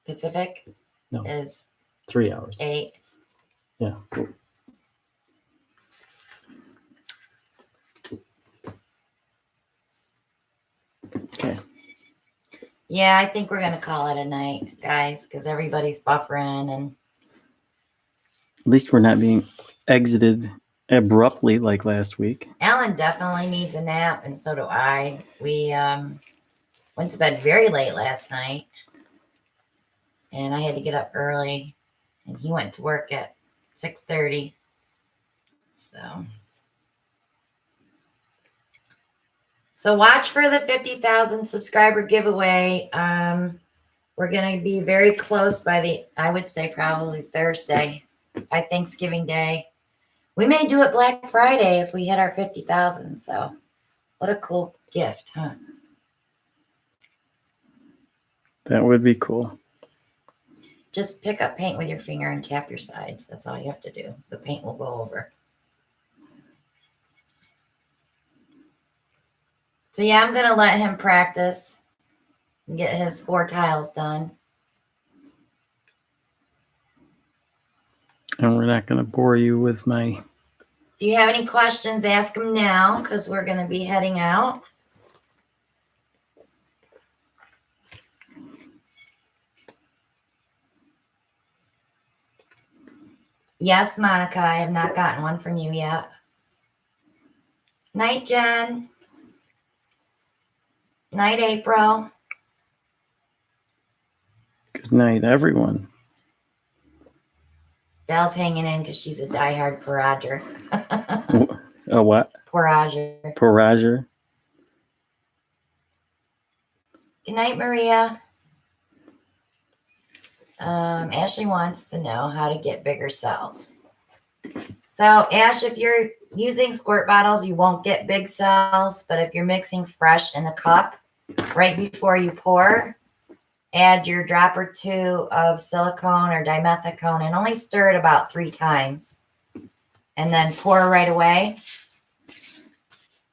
Pacific No. is 3 hours. 8. Yeah. Okay. Yeah, I think we're going to call it a night, guys, because everybody's buffering. And At least we're not being exited abruptly like last week. Alan definitely needs a nap, and so do I. We went to bed very late last night, and I had to get up early, and he went to work at 6:30. So watch for the 50,000 subscriber giveaway. We're going to be very close by I would say probably Thursday, by Thanksgiving Day. We may do it Black Friday if we hit our 50,000. So what a cool gift, huh? That would be cool. Just pick up paint with your finger and tap your sides. That's all you have to do. The paint will go over. So yeah, I'm going to let him practice and get his 4 tiles done. And we're not going to bore you with my... If you have any questions, ask them now because we're going to be heading out. Yes, Monica, I have not gotten one from you yet. Night, Jen. Night, April. Good night, everyone. Belle's hanging in because she's a diehard Porager. A what? Porager. Porager. Good night, Maria. Ashley wants to know how to get bigger cells. So, Ash, if you're using squirt bottles, you won't get big cells. But if you're mixing fresh in the cup, right before you pour, add your drop or 2 of silicone or dimethicone and only stir it about 3 times. And then pour right away.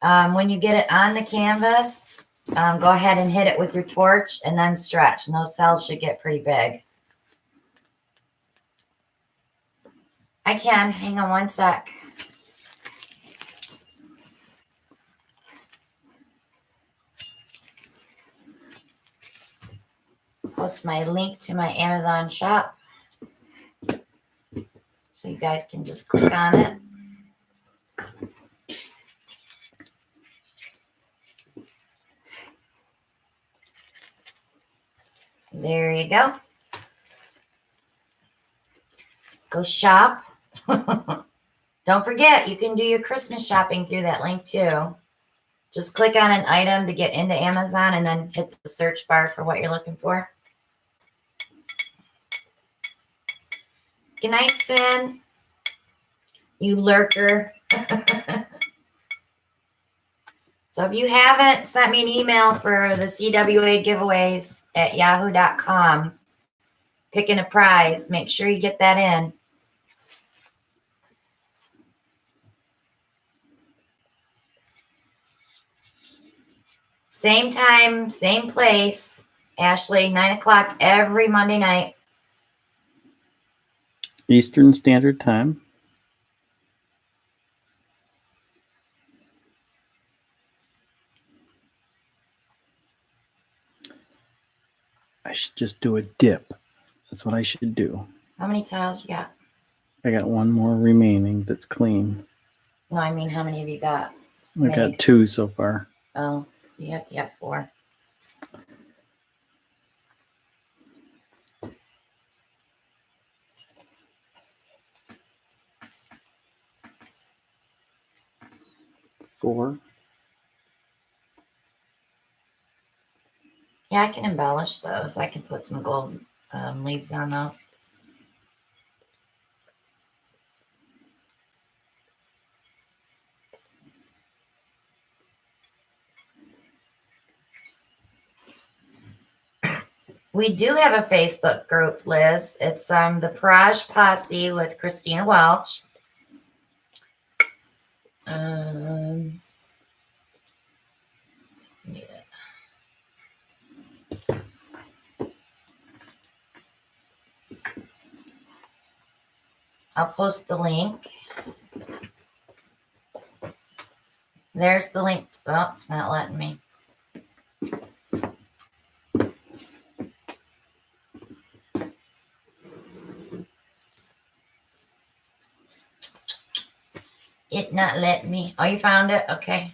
When you get it on the canvas, go ahead and hit it with your torch and then stretch. And those cells should get pretty big. I can. Hang on one sec. post my link to my Amazon shop. So you guys can just click on it. There you go. Go shop. Don't forget, you can do your Christmas shopping through that link too. Just click on an item to get into Amazon and then hit the search bar for what you're looking for. Good night, Sin. You lurker. So if you haven't sent me an email for the CWA giveaways at yahoo.com, picking a prize, make sure you get that in. Same time, same place. Ashley, 9 o'clock every Monday night. Eastern Standard Time. I should just do a dip. That's what I should do. How many tiles you got? I got one more remaining that's clean. No, I mean, how many have you got? I got 2 so far. Oh, you have to have 4. Four. Yeah, I can embellish those. I can put some gold leaves on those. We do have a Facebook group, Liz. It's the Posse with Christina Welch. Need it. I'll post the link. There's the link. Oh, it's not letting me. It not letting me. Oh, you found it? Okay.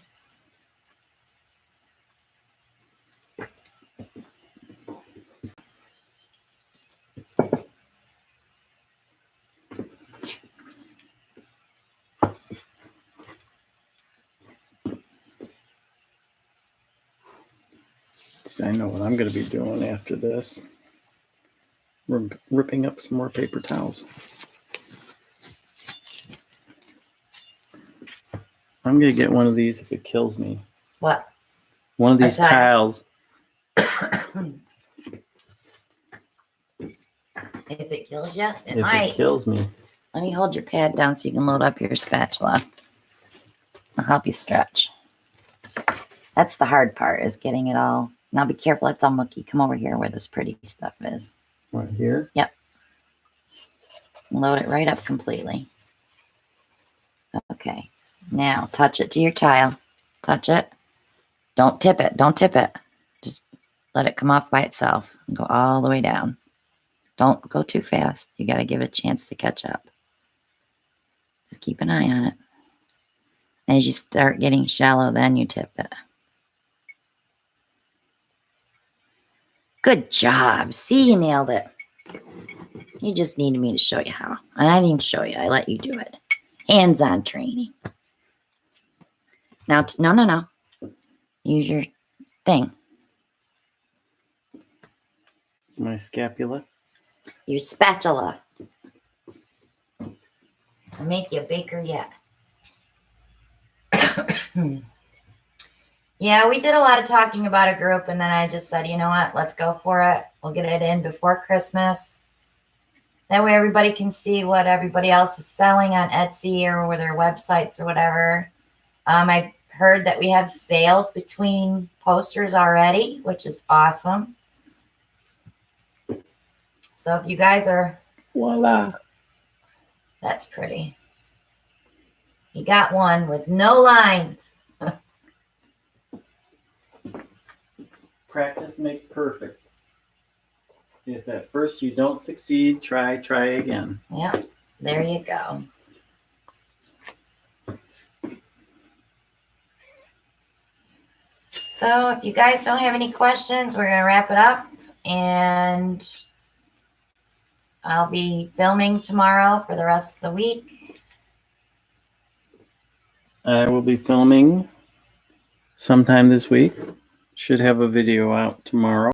I know what I'm going to be doing after this. We're ripping up some more paper towels. I'm going to get one of these if it kills me. What? One of these tiles. If it kills you, it If might. it kills me. Let me hold your pad down so you can load up your spatula. I'll help you stretch. That's the hard part, is getting it all. Now be careful, it's all mucky. Come over here where this pretty stuff is. Right here? Yep. Load it right up completely. Okay. Now touch it to your tile. Touch it. Don't tip it. Don't tip it. Just let it come off by itself and go all the way down. Don't go too fast. You got to give it a chance to catch up. Just keep an eye on it. As you start getting shallow, then you tip it. Good job. See, you nailed it. You just needed me to show you how. And I didn't even show you. I let you do it. Hands-on training. Now, no. Use your thing. My scapula. Your spatula. I'll make you a baker yet. Yeah, we did a lot of talking about a group, and then I just said, you know what, let's go for it. We'll get it in before Christmas. That way everybody can see what everybody else is selling on Etsy or with their websites or whatever. I heard that we have sales between posters already, which is awesome. So if you guys are... Voila. That's pretty. You got one with no lines. Practice makes perfect. If at first you don't succeed, try again. Yep, there you go. So if you guys don't have any questions, we're going to wrap it up. And I'll be filming tomorrow for the rest of the week. I will be filming sometime this week. Should have a video out tomorrow.